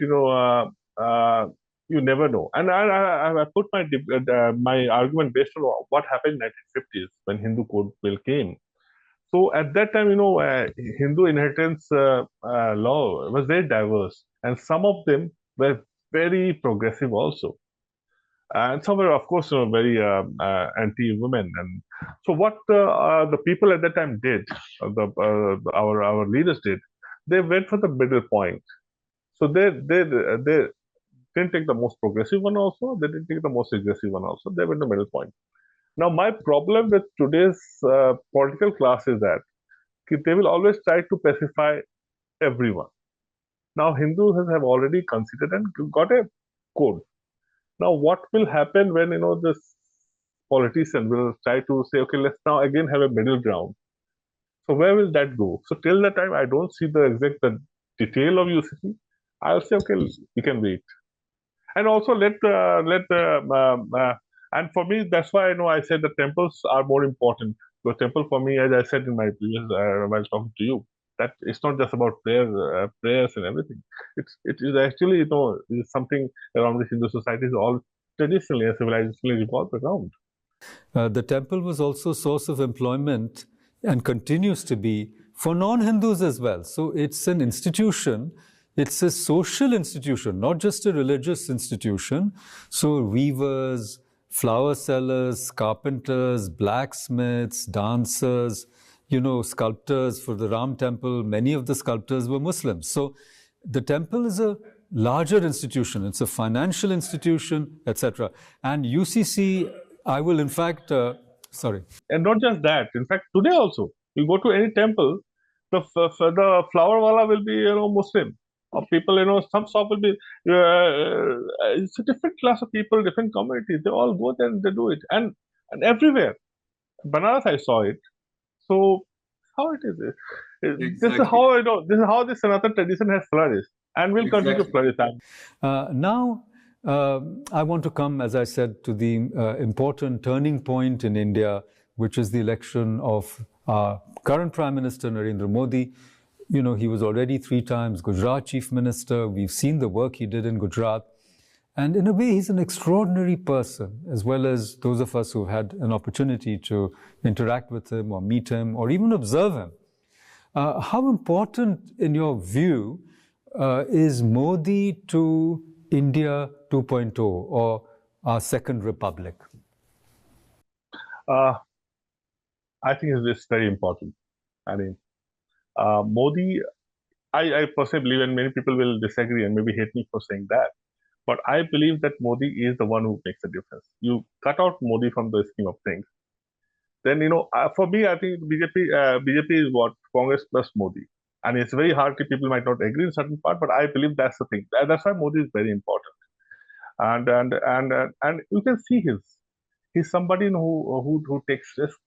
you never know, and I put my argument based on what happened in 1950s when Hindu Code Bill came. So at that time, Hindu inheritance law was very diverse, and some of them were very progressive also, and some were, of course, very anti-women. And so, what the people at that time did, our leaders did, they went for the middle point. So didn't take the most progressive one also, they didn't take the most aggressive one also. They were in the middle point. Now, my problem with today's political class is that they will always try to pacify everyone. Now, Hindus have already considered and got a code. Now, what will happen when this politician will try to say, okay, let's now again have a middle ground? So where will that go? So till that time, I don't see the exact detail of UCC. I'll say, okay, we can wait, and also and for me, that's why I said the temples are more important. The temple for me, as I said in my previous while talking to you, that it's not just about prayers and everything. It is actually is something around this Hindu society is all traditionally and civilizationally revolved around. The temple was also a source of employment and continues to be for non-Hindus as well. So it's an institution, it's a social institution, not just a religious institution. So weavers, flower sellers, carpenters, blacksmiths, dancers, sculptors for the Ram temple, many of the sculptors were Muslims. So the temple is a larger institution, it's a financial institution, etc. And UCC, I will in fact, sorry. And not just that, in fact, today also, you go to any temple, the flower wala will be, Muslim. Or people, some shop will be, it's a different class of people, different communities. They all go there and they do it. And everywhere. Banaras, I saw it. So, how it is? Exactly. This is how this Sanatana tradition has flourished and will continue to flourish. Now, I want to come, as I said, to the important turning point in India, which is the election of our current Prime Minister, Narendra Modi. He was already 3 times Gujarat Chief Minister. We've seen the work he did in Gujarat. And in a way, he's an extraordinary person, as well as those of us who've had an opportunity to interact with him or meet him or even observe him. How important, in your view, is Modi to India 2.0 or our second republic? I think it's very important. I mean, Modi, I personally believe, and many people will disagree and maybe hate me for saying that, but I believe that Modi is the one who makes a difference. You cut out Modi from the scheme of things, then for me, I think BJP is what Congress plus Modi. And it's very hard. People might not agree in certain part, but I believe that's the thing. That's why Modi is very important. And you can see he's somebody who takes risks,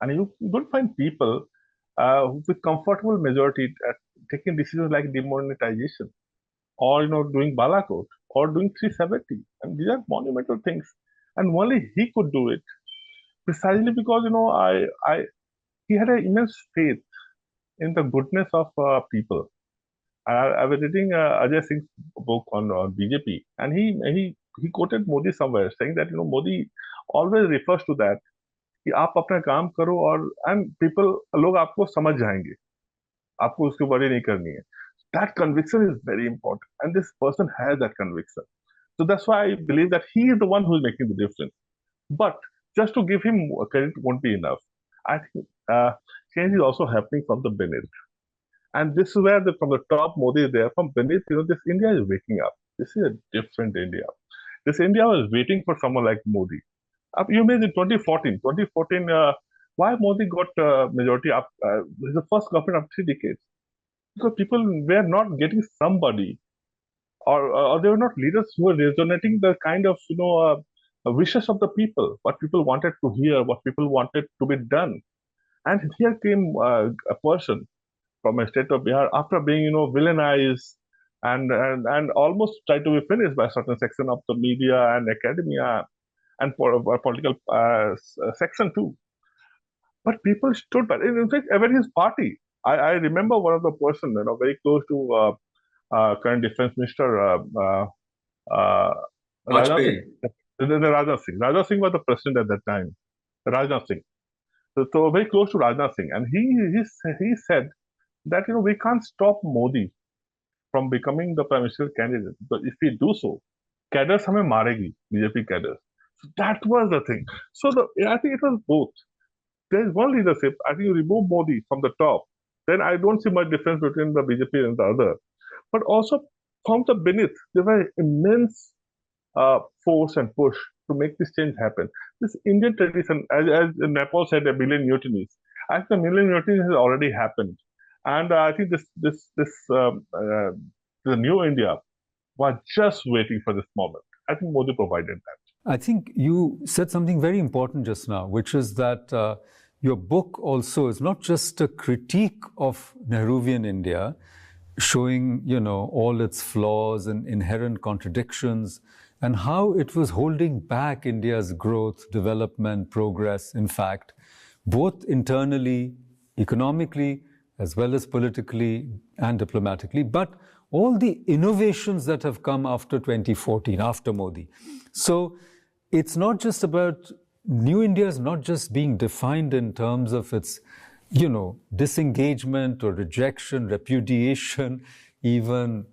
and you don't find people with comfortable majority taking decisions like demonetization, or doing Balakot, or doing 370, and these are monumental things, and only he could do it precisely because he had an immense faith in the goodness of people. I was reading Ajay Singh's book on BJP, and he quoted Modi somewhere saying that Modi always refers to that कि आप अपना काम करो and people लोग आपको समझ जाएंगे, आपको उसके worry नहीं करनी है. That conviction is very important, and this person has that conviction. So that's why I believe that he is the one who is making the difference. But just to give him credit won't be enough. I think change is also happening from the beneath. And this is where from the top Modi is there. From beneath, this India is waking up. This is a different India. This India was waiting for someone like Modi. You made in 2014. Why Modi got majority up? This is the first government of 3 decades. Because people were not getting somebody, or they were not leaders who were resonating the kind of wishes of the people, what people wanted to hear, what people wanted to be done. And here came a person from a state of Bihar after being villainized and almost tried to be finished by a certain section of the media and academia and political section too. But people stood by. In fact, even his party. I remember one of the person very close to current defense minister Rajnath Singh. Rajnath Singh. Rajnath Singh was the president at that time. Rajnath Singh. So very close to Rajnath Singh, and he said that we can't stop Modi from becoming the prime minister candidate, because if we do so, cadres हमें मारेगी, BJP cadres. So that was the thing. So I think it was both. There is one leadership. I think you remove Modi from the top, then I don't see much difference between the BJP and the other. But also from the beneath, there were immense force and push to make this change happen. This Indian tradition, as Nepal said, a billion mutinies. I think a million mutinies has already happened, and I think the new India was just waiting for this moment. I think Modi provided that. I think you said something very important just now, which is that your book also is not just a critique of Nehruvian India, showing, all its flaws and inherent contradictions, and how it was holding back India's growth, development, progress, in fact, both internally, economically, as well as politically and diplomatically, but all the innovations that have come after 2014, after Modi. So it's not just about, New India is not just being defined in terms of its, disengagement or rejection, repudiation, even,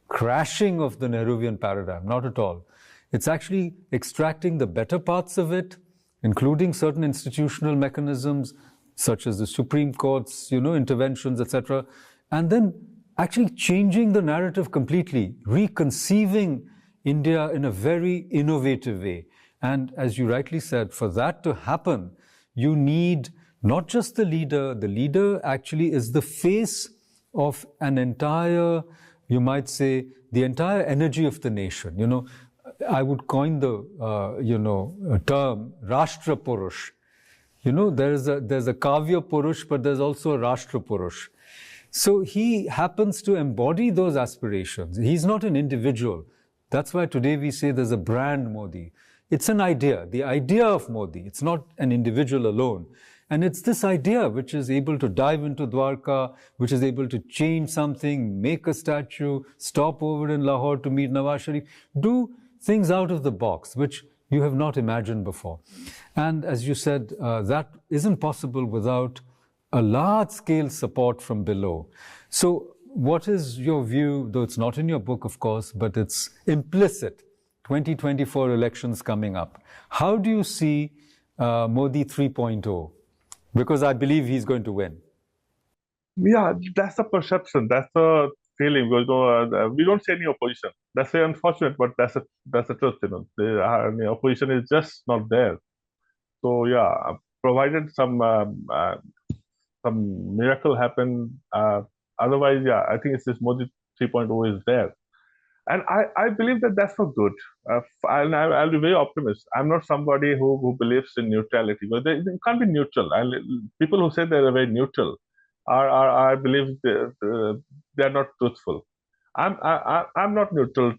crashing of the Nehruvian paradigm. Not at all. It's actually extracting the better parts of it, including certain institutional mechanisms, such as the Supreme Court's, interventions, etc., and then actually changing the narrative completely, reconceiving India in a very innovative way. And as you rightly said, for that to happen, you need not just the leader actually is the face of an entire, you might say, the entire energy of the nation. I would coin the, term Rashtra Purush. There's a Kavya Purush, but there's also a Rashtra Purush. So he happens to embody those aspirations. He's not an individual. That's why today we say there's a brand Modi. It's an idea, the idea of Modi. It's not an individual alone. And it's this idea which is able to dive into Dwarka, which is able to change something, make a statue, stop over in Lahore to meet Nawaz Sharif, do things out of the box, which you have not imagined before. And as you said, that isn't possible without a large-scale support from below. So what is your view, though it's not in your book, of course, but it's implicit, 2024 elections coming up. How do you see Modi 3.0? Because I believe he's going to win. Yeah, that's the perception. That's the feeling. We don't see any opposition. That's very unfortunate, but that's the truth. The opposition is just not there. So yeah, provided some miracle happen. Otherwise, yeah, I think it's this Modi 3.0 is there. And I believe that that's for good. And I'll be very optimist. I'm not somebody who believes in neutrality. But they can't be neutral. People who say they're very neutral I believe they're not truthful. I'm not neutral.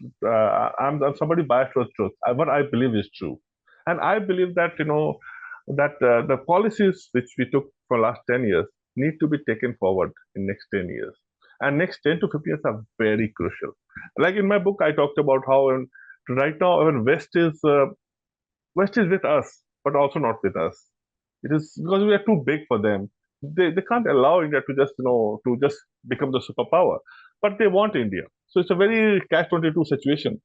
I'm somebody biased towards truth. What I believe is true, and I believe that the policies which we took for last 10 years need to be taken forward in next 10 years, and next 10 to 15 years are very crucial. Like in my book, I talked about how right now even West is with us, but also not with us. It is because we are too big for them. They can't allow India to just become the superpower, but they want India. So it's a very catch-22 situation.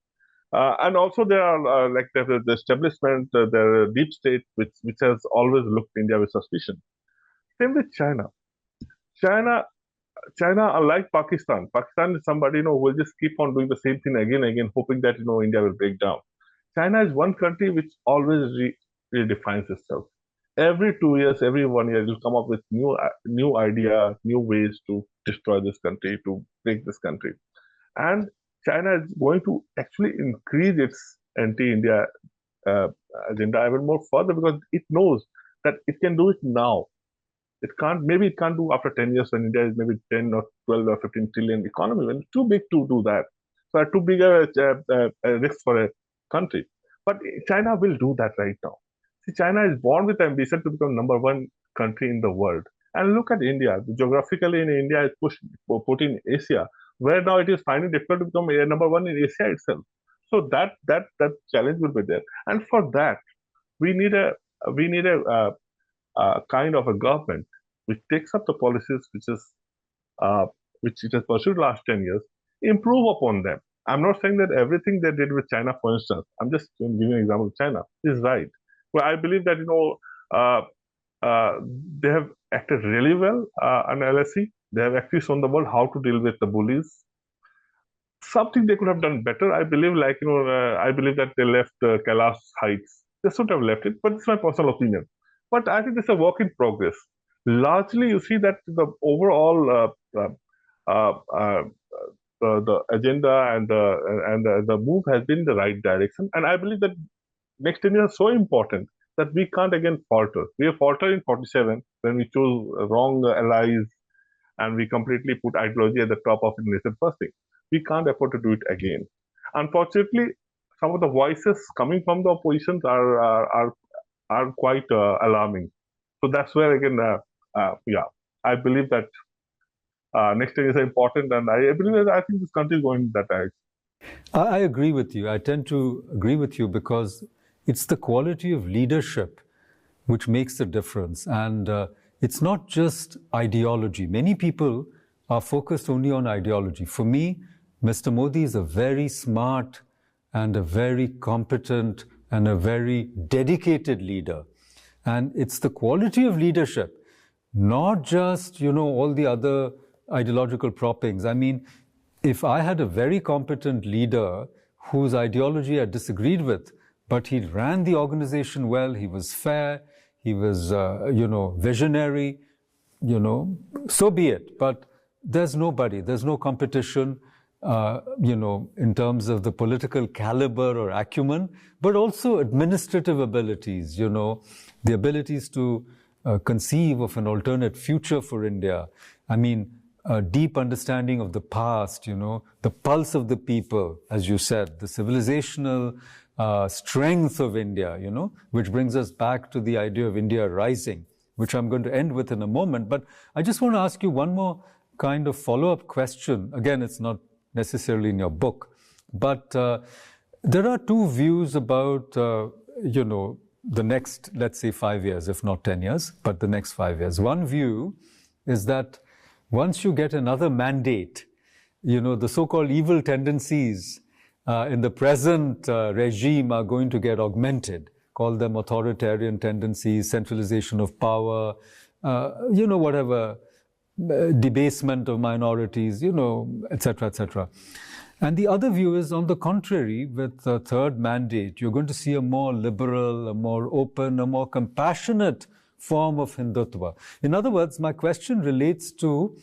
And also there are like the establishment, the deep state, which has always looked India with suspicion. Same with China. China, China, unlike Pakistan, Pakistan is somebody who will just keep on doing the same thing again and again, hoping that India will break down. China is one country which always redefines itself. Every 2 years, every 1 year, it will come up with new idea, new ways to destroy this country, to break this country. And China is going to actually increase its anti-India agenda even more further because it knows that it can do it now. Maybe it can't do after 10 years when India is maybe 10 or 12 or 15 trillion economy, when it's too big to do that. So too big a risk for a country. But China will do that right now. See, China is born with ambition to become number one country in the world. And look at India. Geographically, in India is put in Asia, where now it is finding difficult to become number one in Asia itself. So that challenge will be there. And for that, we need a kind of a government which takes up the policies which it has pursued last 10 years, improve upon them. I'm not saying that everything they did with China, for instance, I'm just giving an example of China, is right. Well, I believe that they have acted really well on LSE. They have actually shown the world how to deal with the bullies. something they could have done better. I believe, I believe that they left Kailash Heights. They should have left it, but it's my personal opinion. But I think it's a work in progress. Largely, you see that the overall the agenda and the move has been in the right direction. And I believe that next 10 years are so important that we can't again falter. We have faltered in 47 when we chose wrong allies and we completely put ideology at the top of the nation first thing. We can't afford to do it again. Unfortunately, some of the voices coming from the oppositions are quite alarming. So that's where again, I believe that next year is important, and I believe that I think this country is going that direction. I agree with you. I tend to agree with you because it's the quality of leadership which makes the difference. And it's not just ideology. Many people are focused only on ideology. For me, Mr. Modi is a very smart and a very competent and a very dedicated leader. And it's the quality of leadership, not just, all the other ideological proppings. I mean, if I had a very competent leader whose ideology I disagreed with, but he ran the organization well, he was fair, he was, visionary, so be it. But there's no competition, in terms of the political caliber or acumen, but also administrative abilities, the abilities to conceive of an alternate future for India. I mean, a deep understanding of the past, the pulse of the people, as you said, the civilizational strength of India, which brings us back to the idea of India rising, which I'm going to end with in a moment. But I just want to ask you one more kind of follow-up question. Again, it's not necessarily in your book, but there are two views about, the next, let's say 5 years, if not 10 years, but the next 5 years. One view is that once you get another mandate, the so-called evil tendencies in the present regime are going to get augmented. Call them authoritarian tendencies, centralization of power, whatever, debasement of minorities, etc., etc. And the other view is, on the contrary, with the third mandate, you're going to see a more liberal, a more open, a more compassionate form of Hindutva. In other words, my question relates to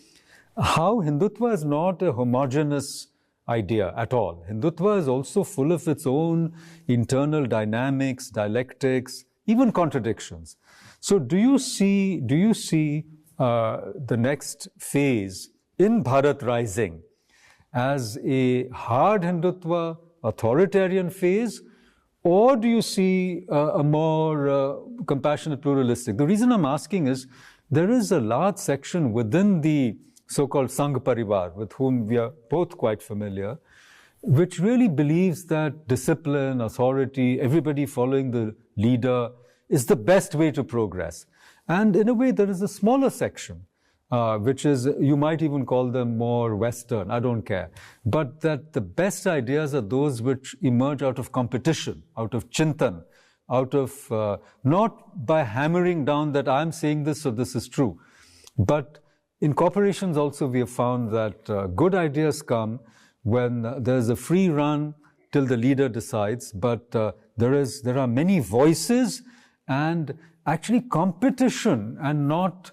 how Hindutva is not a homogeneous idea at all. Hindutva is also full of its own internal dynamics, dialectics, even contradictions. So do you see the next phase in Bharat Rising as a hard Hindutva, authoritarian phase, or do you see a more compassionate, pluralistic? The reason I'm asking is there is a large section within the so-called Sangh Parivar, with whom we are both quite familiar, which really believes that discipline, authority, everybody following the leader is the best way to progress. And in a way, there is a smaller section, which is, you might even call them more Western, I don't care. But that the best ideas are those which emerge out of competition, out of chintan, out of, not by hammering down that I'm saying this, so this is true. But in corporations also, we have found that good ideas come when there's a free run till the leader decides, but there are many voices and actually competition and not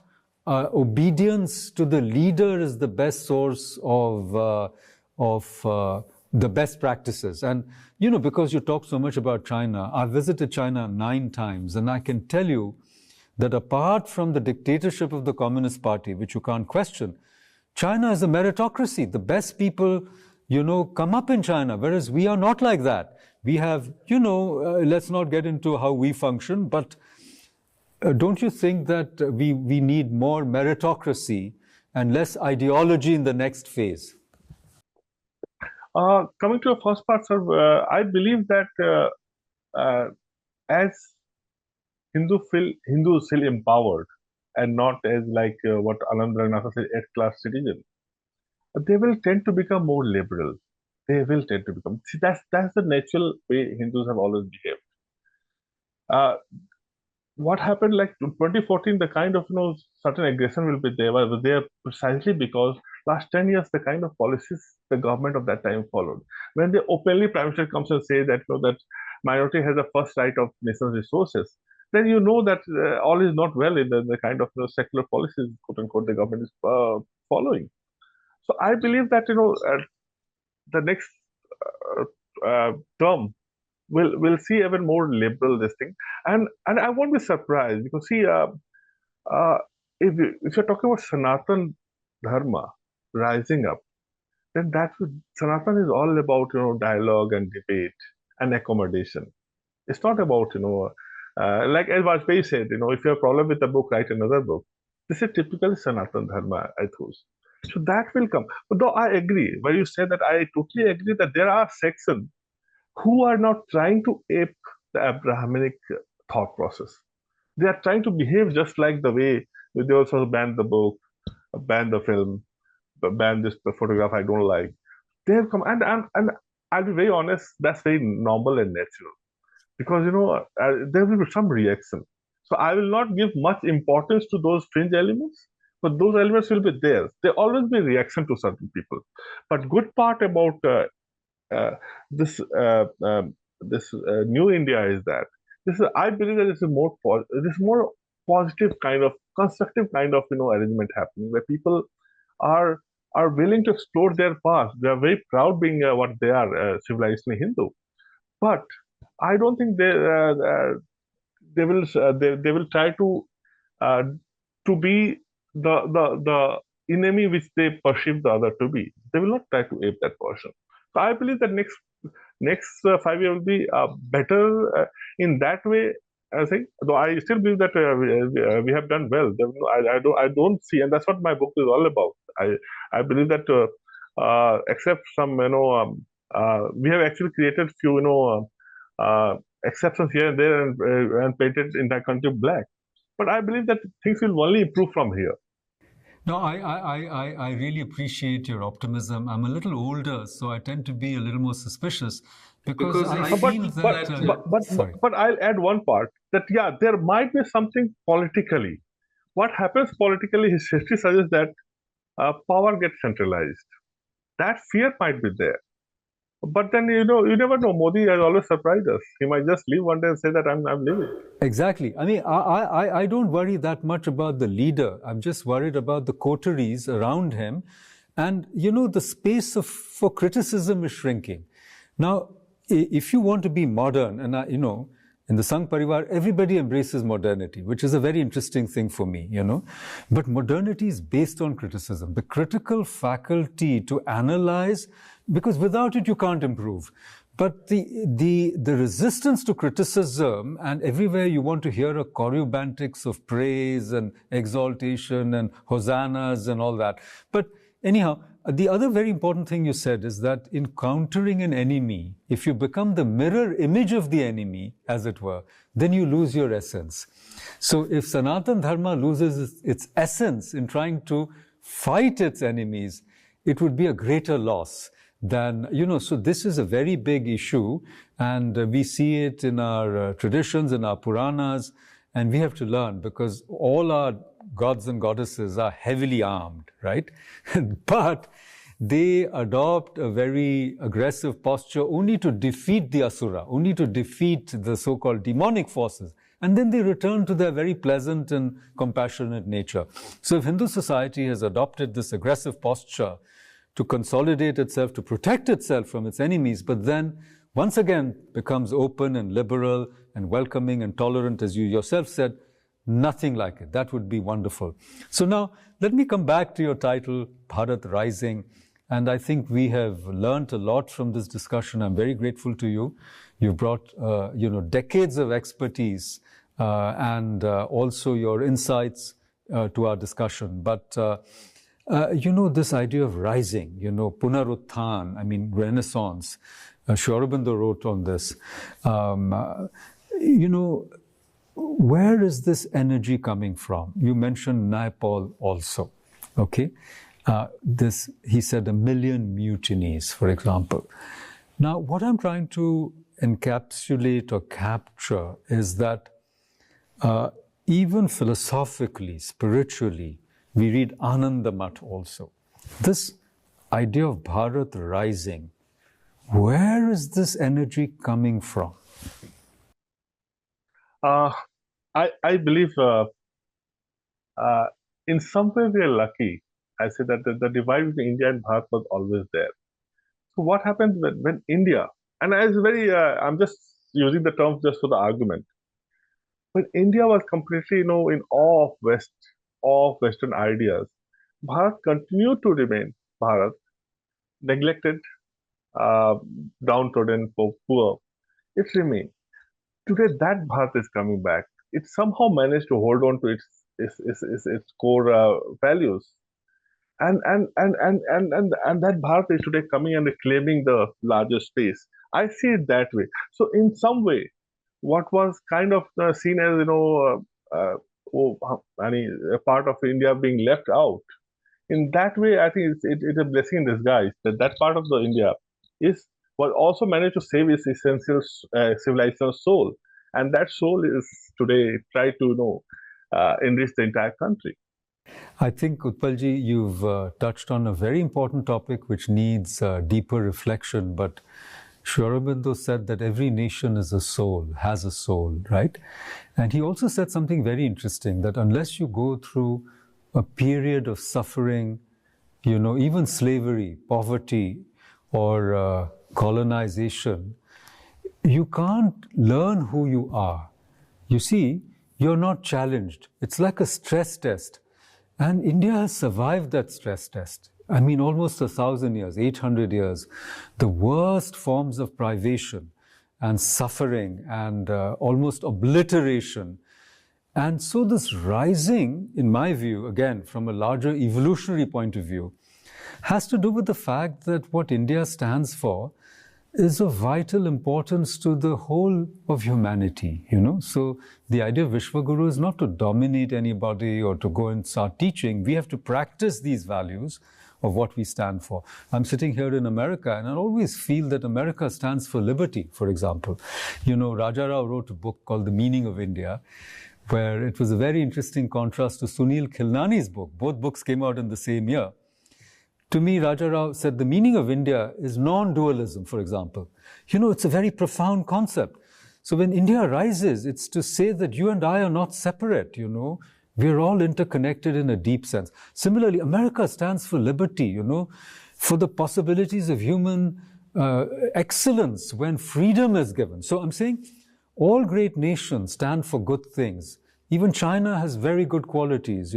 obedience to the leader is the best source of the best practices. And, because you talk so much about China, I've visited China 9 times, and I can tell you that apart from the dictatorship of the Communist Party, which you can't question, China is a meritocracy. The best people, come up in China, whereas we are not like that. We have, let's not get into how we function, but don't you think that we need more meritocracy and less ideology in the next phase? Coming to the first part, sir, I believe that as Hindus feel empowered and not as like what Anand Ranganathan said, eighth-class citizen, they will tend to become more liberal. They will tend to become. See, that's the natural way Hindus have always behaved. What happened like in 2014, the kind of certain aggression will be there, was there precisely because last 10 years, the kind of policies the government of that time followed. When the openly Prime Minister comes and say that, that minority has the first right of nation's resources, then you know that all is not well in the kind of secular policies, quote unquote, the government is following. So I believe that the next term will see even more liberal this thing, and I won't be surprised because see, if you're talking about Sanatan Dharma rising up, then Sanatan is all about dialogue and debate and accommodation. It's not about like as Vajpayee said, if you have a problem with a book, write another book. This is typically Sanatan Dharma ethos. So that will come. But though I agree, when you say that, I totally agree that there are sections who are not trying to ape the Abrahamic thought process. They are trying to behave just like the way they also banned the book, banned the film, banned this the photograph I don't like. They have come, and I'll be very honest, that's very normal and natural because there will be some reaction. So I will not give much importance to those fringe elements, but those elements will be there. There always be reaction to certain people. But good part about this new India is that I believe that this is more positive kind of constructive kind of arrangement happening where people are willing to explore their past. They are very proud being what they are, civilizational Hindu. But I don't think they will try to be the enemy which they perceive the other to be. They will not try to ape that person. So I believe that next 5 years will be better in that way. I think, though I still believe that we have done well. I don't see, and that's what my book is all about. I believe that except some we have actually created few exceptions here and there and painted entire country black. But I believe that things will only improve from here. No, I really appreciate your optimism. I'm a little older, so I tend to be a little more suspicious because I feel that. But I'll add one part that there might be something politically. What happens politically? History suggests that power gets centralized. That fear might be there. But then you never know. Modi has always surprised us. He might just leave one day and say that I'm leaving. Exactly. I mean, I don't worry that much about the leader. I'm just worried about the coteries around him, and the space for criticism is shrinking. Now, if you want to be modern, and in the Sangh Parivar, everybody embraces modernity, which is a very interesting thing for me, But modernity is based on criticism, the critical faculty to analyze, because without it, you can't improve. But the resistance to criticism, and everywhere you want to hear a choreobantics of praise and exaltation and hosannas and all that. But anyhow, the other very important thing you said is that in countering an enemy, if you become the mirror image of the enemy, as it were, then you lose your essence. So if Sanatan Dharma loses its essence in trying to fight its enemies, it would be a greater loss than, so this is a very big issue, and we see it in our traditions, in our Puranas, and we have to learn because all our gods and goddesses are heavily armed, right? But they adopt a very aggressive posture only to defeat the asura, only to defeat the so-called demonic forces. And then they return to their very pleasant and compassionate nature. So if Hindu society has adopted this aggressive posture to consolidate itself, to protect itself from its enemies, but then once again becomes open and liberal and welcoming and tolerant, as you yourself said, nothing like it. That would be wonderful. So now, let me come back to your title, Bharat Rising. And I think we have learned a lot from this discussion. I'm very grateful to you. You brought, decades of expertise and also your insights to our discussion. But, this idea of rising, Punarutthan, Renaissance, Sri Aurobindo wrote on this. Where is this energy coming from? You mentioned Naipaul also, okay? He said 1 million mutinies, for example. Now, what I'm trying to encapsulate or capture is that even philosophically, spiritually, we read Anandamath also. This idea of Bharat Rising, where is this energy coming from? I believe in some way we are lucky. I say that the divide between India and Bharat was always there. So what happens when India, and I'm just using the terms just for the argument, when India was completely, in awe of Western ideas, Bharat continued to remain Bharat, neglected, uh, downtrodden, poor. It remained. Today, that Bharat is coming back. It somehow managed to hold on to its core values, and that Bharat is today coming and reclaiming the larger space. I see it that way. So, in some way, what was kind of seen as I mean, a part of India being left out. In that way, I think it's a blessing in disguise that part of the India is was also managed to save its essential civilizational soul, and that soul is today try to enrich the entire country. I think, Utpalji, you've touched on a very important topic which needs deeper reflection. But Sri Aurobindo said that every nation is a soul, has a soul, right? And he also said something very interesting, that unless you go through a period of suffering, even slavery, poverty, or colonization, you can't learn who you are. You see, you're not challenged. It's like a stress test. And India has survived that stress test. I mean, almost 1,000 years, 800 years, the worst forms of privation and suffering and almost obliteration. And so this rising, in my view, again, from a larger evolutionary point of view, has to do with the fact that what India stands for is of vital importance to the whole of humanity, So the idea of Vishwaguru is not to dominate anybody or to go and start teaching. We have to practice these values of what we stand for. I'm sitting here in America, and I always feel that America stands for liberty, for example. Raja Rao wrote a book called The Meaning of India, where it was a very interesting contrast to Sunil Khilnani's book. Both books came out in the same year. To me, Raja Rao said the meaning of India is non-dualism, for example. It's a very profound concept. So when India rises, it's to say that you and I are not separate, We're all interconnected in a deep sense. Similarly, America stands for liberty, for the possibilities of human excellence when freedom is given. So I'm saying all great nations stand for good things. Even China has very good qualities,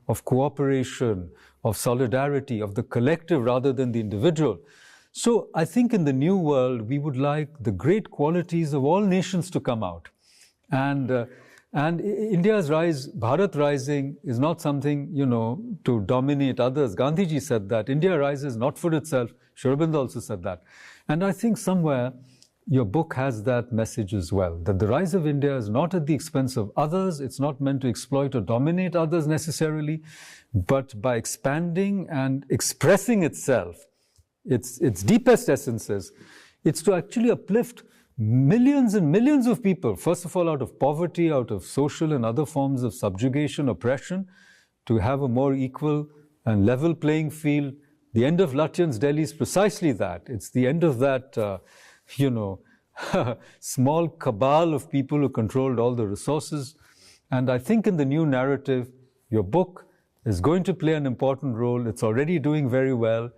of cooperation, of solidarity, of the collective rather than the individual. So I think in the new world, we would like the great qualities of all nations to come out. And India's rise, Bharat Rising, is not something, to dominate others. Gandhiji said that. India rises not for itself. Sri Aurobindo also said that. And I think somewhere your book has that message as well, that the rise of India is not at the expense of others. It's not meant to exploit or dominate others necessarily, but by expanding and expressing itself, its deepest essences, it's to actually uplift millions and millions of people, first of all, out of poverty, out of social and other forms of subjugation, oppression, to have a more equal and level playing field. The end of Lutyens' Delhi is precisely that. It's the end of that, small cabal of people who controlled all the resources. And I think in the new narrative, your book is going to play an important role. It's already doing very well.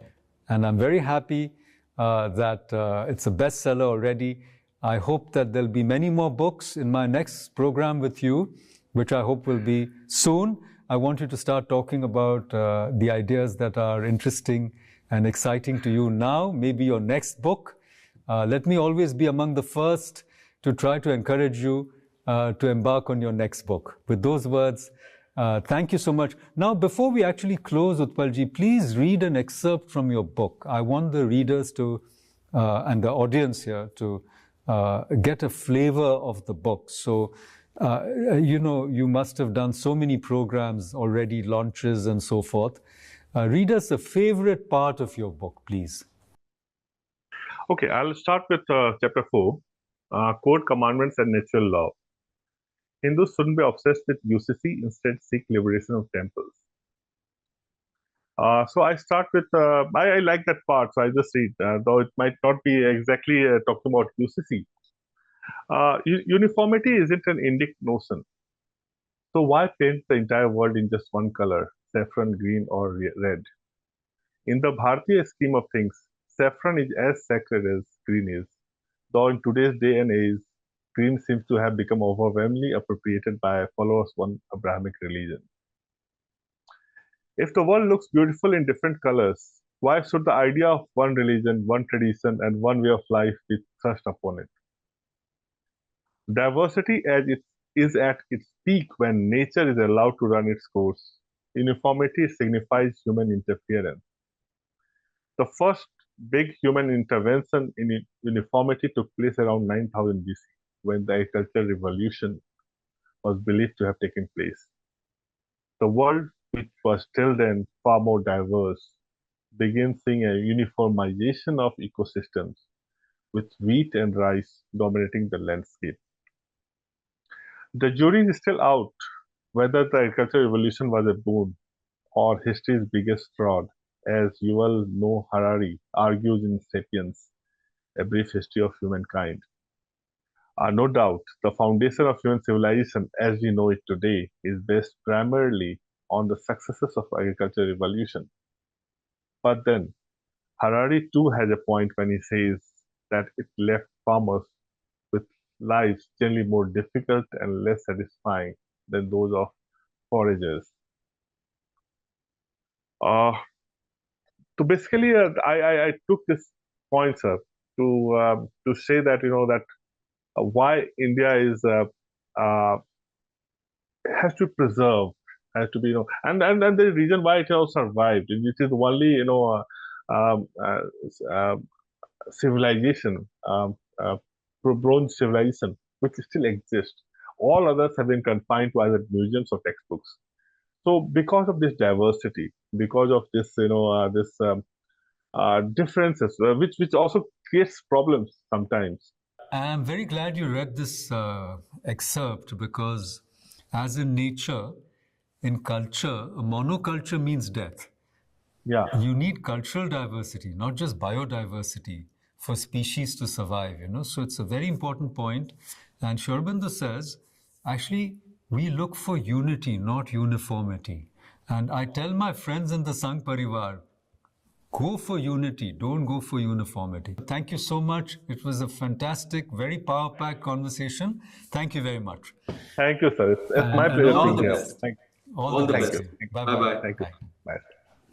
And I'm very happy that it's a bestseller already. I hope that there'll be many more books in my next program with you, which I hope will be soon. I want you to start talking about the ideas that are interesting and exciting to you now, maybe your next book. Let me always be among the first to try to encourage you to embark on your next book. With those words, thank you so much. Now, before we actually close, Utpalji, please read an excerpt from your book. I want the readers to, and the audience here to get a flavor of the book. So, you must have done so many programs already, launches and so forth. Read us a favorite part of your book, please. Okay, I'll start with chapter 4, Code, Commandments and Natural Law. Hindus shouldn't be obsessed with UCC, instead seek liberation of temples. So I start with, I like that part, so I just read, though it might not be exactly talking about UCC. Uniformity isn't an Indic notion. So why paint the entire world in just one color, saffron, green, or red? In the Bharatiya scheme of things, saffron is as sacred as green is, though in today's day and age, green seems to have become overwhelmingly appropriated by followers of one Abrahamic religion. If the world looks beautiful in different colors, why should the idea of one religion, one tradition, and one way of life be thrust upon it? Diversity is at its peak when nature is allowed to run its course. Uniformity signifies human interference. The first big human intervention in uniformity took place around 9000 BC, when the agricultural revolution was believed to have taken place. The world, which was till then far more diverse, began seeing a uniformization of ecosystems, with wheat and rice dominating the landscape. The jury is still out whether the agricultural revolution was a boon or history's biggest fraud, as Yuval Noah Harari argues in *Sapiens: A Brief History of Humankind*. No doubt, the foundation of human civilization as we know it today is based primarily on the successes of agricultural revolution. But then, Harari too has a point when he says that it left farmers with lives generally more difficult and less satisfying than those of foragers. Uh, so basically, I took this point, sir, to say that that why India is has to preserve, has to be and the reason why it has survived. It is only um, uh, uh, civilization, bronze civilization, which still exists. All others have been confined to either museums or textbooks. So, because of this diversity, because of this, differences, which also creates problems sometimes. I'm very glad you read this excerpt because, as in nature, in culture, a monoculture means death. Yeah. You need cultural diversity, not just biodiversity, for species to survive, So it's a very important point. And Sri Aurobindo says, actually, we look for unity, not uniformity. And I tell my friends in the Sangh Parivar, go for unity, don't go for uniformity. Thank you so much. It was a fantastic, very power-packed conversation. Thank you very much. Thank you, sir. It's my And pleasure all being the here. best. Thank you. All the best. Thank you. Bye-bye. Bye-bye. Thank you. Bye.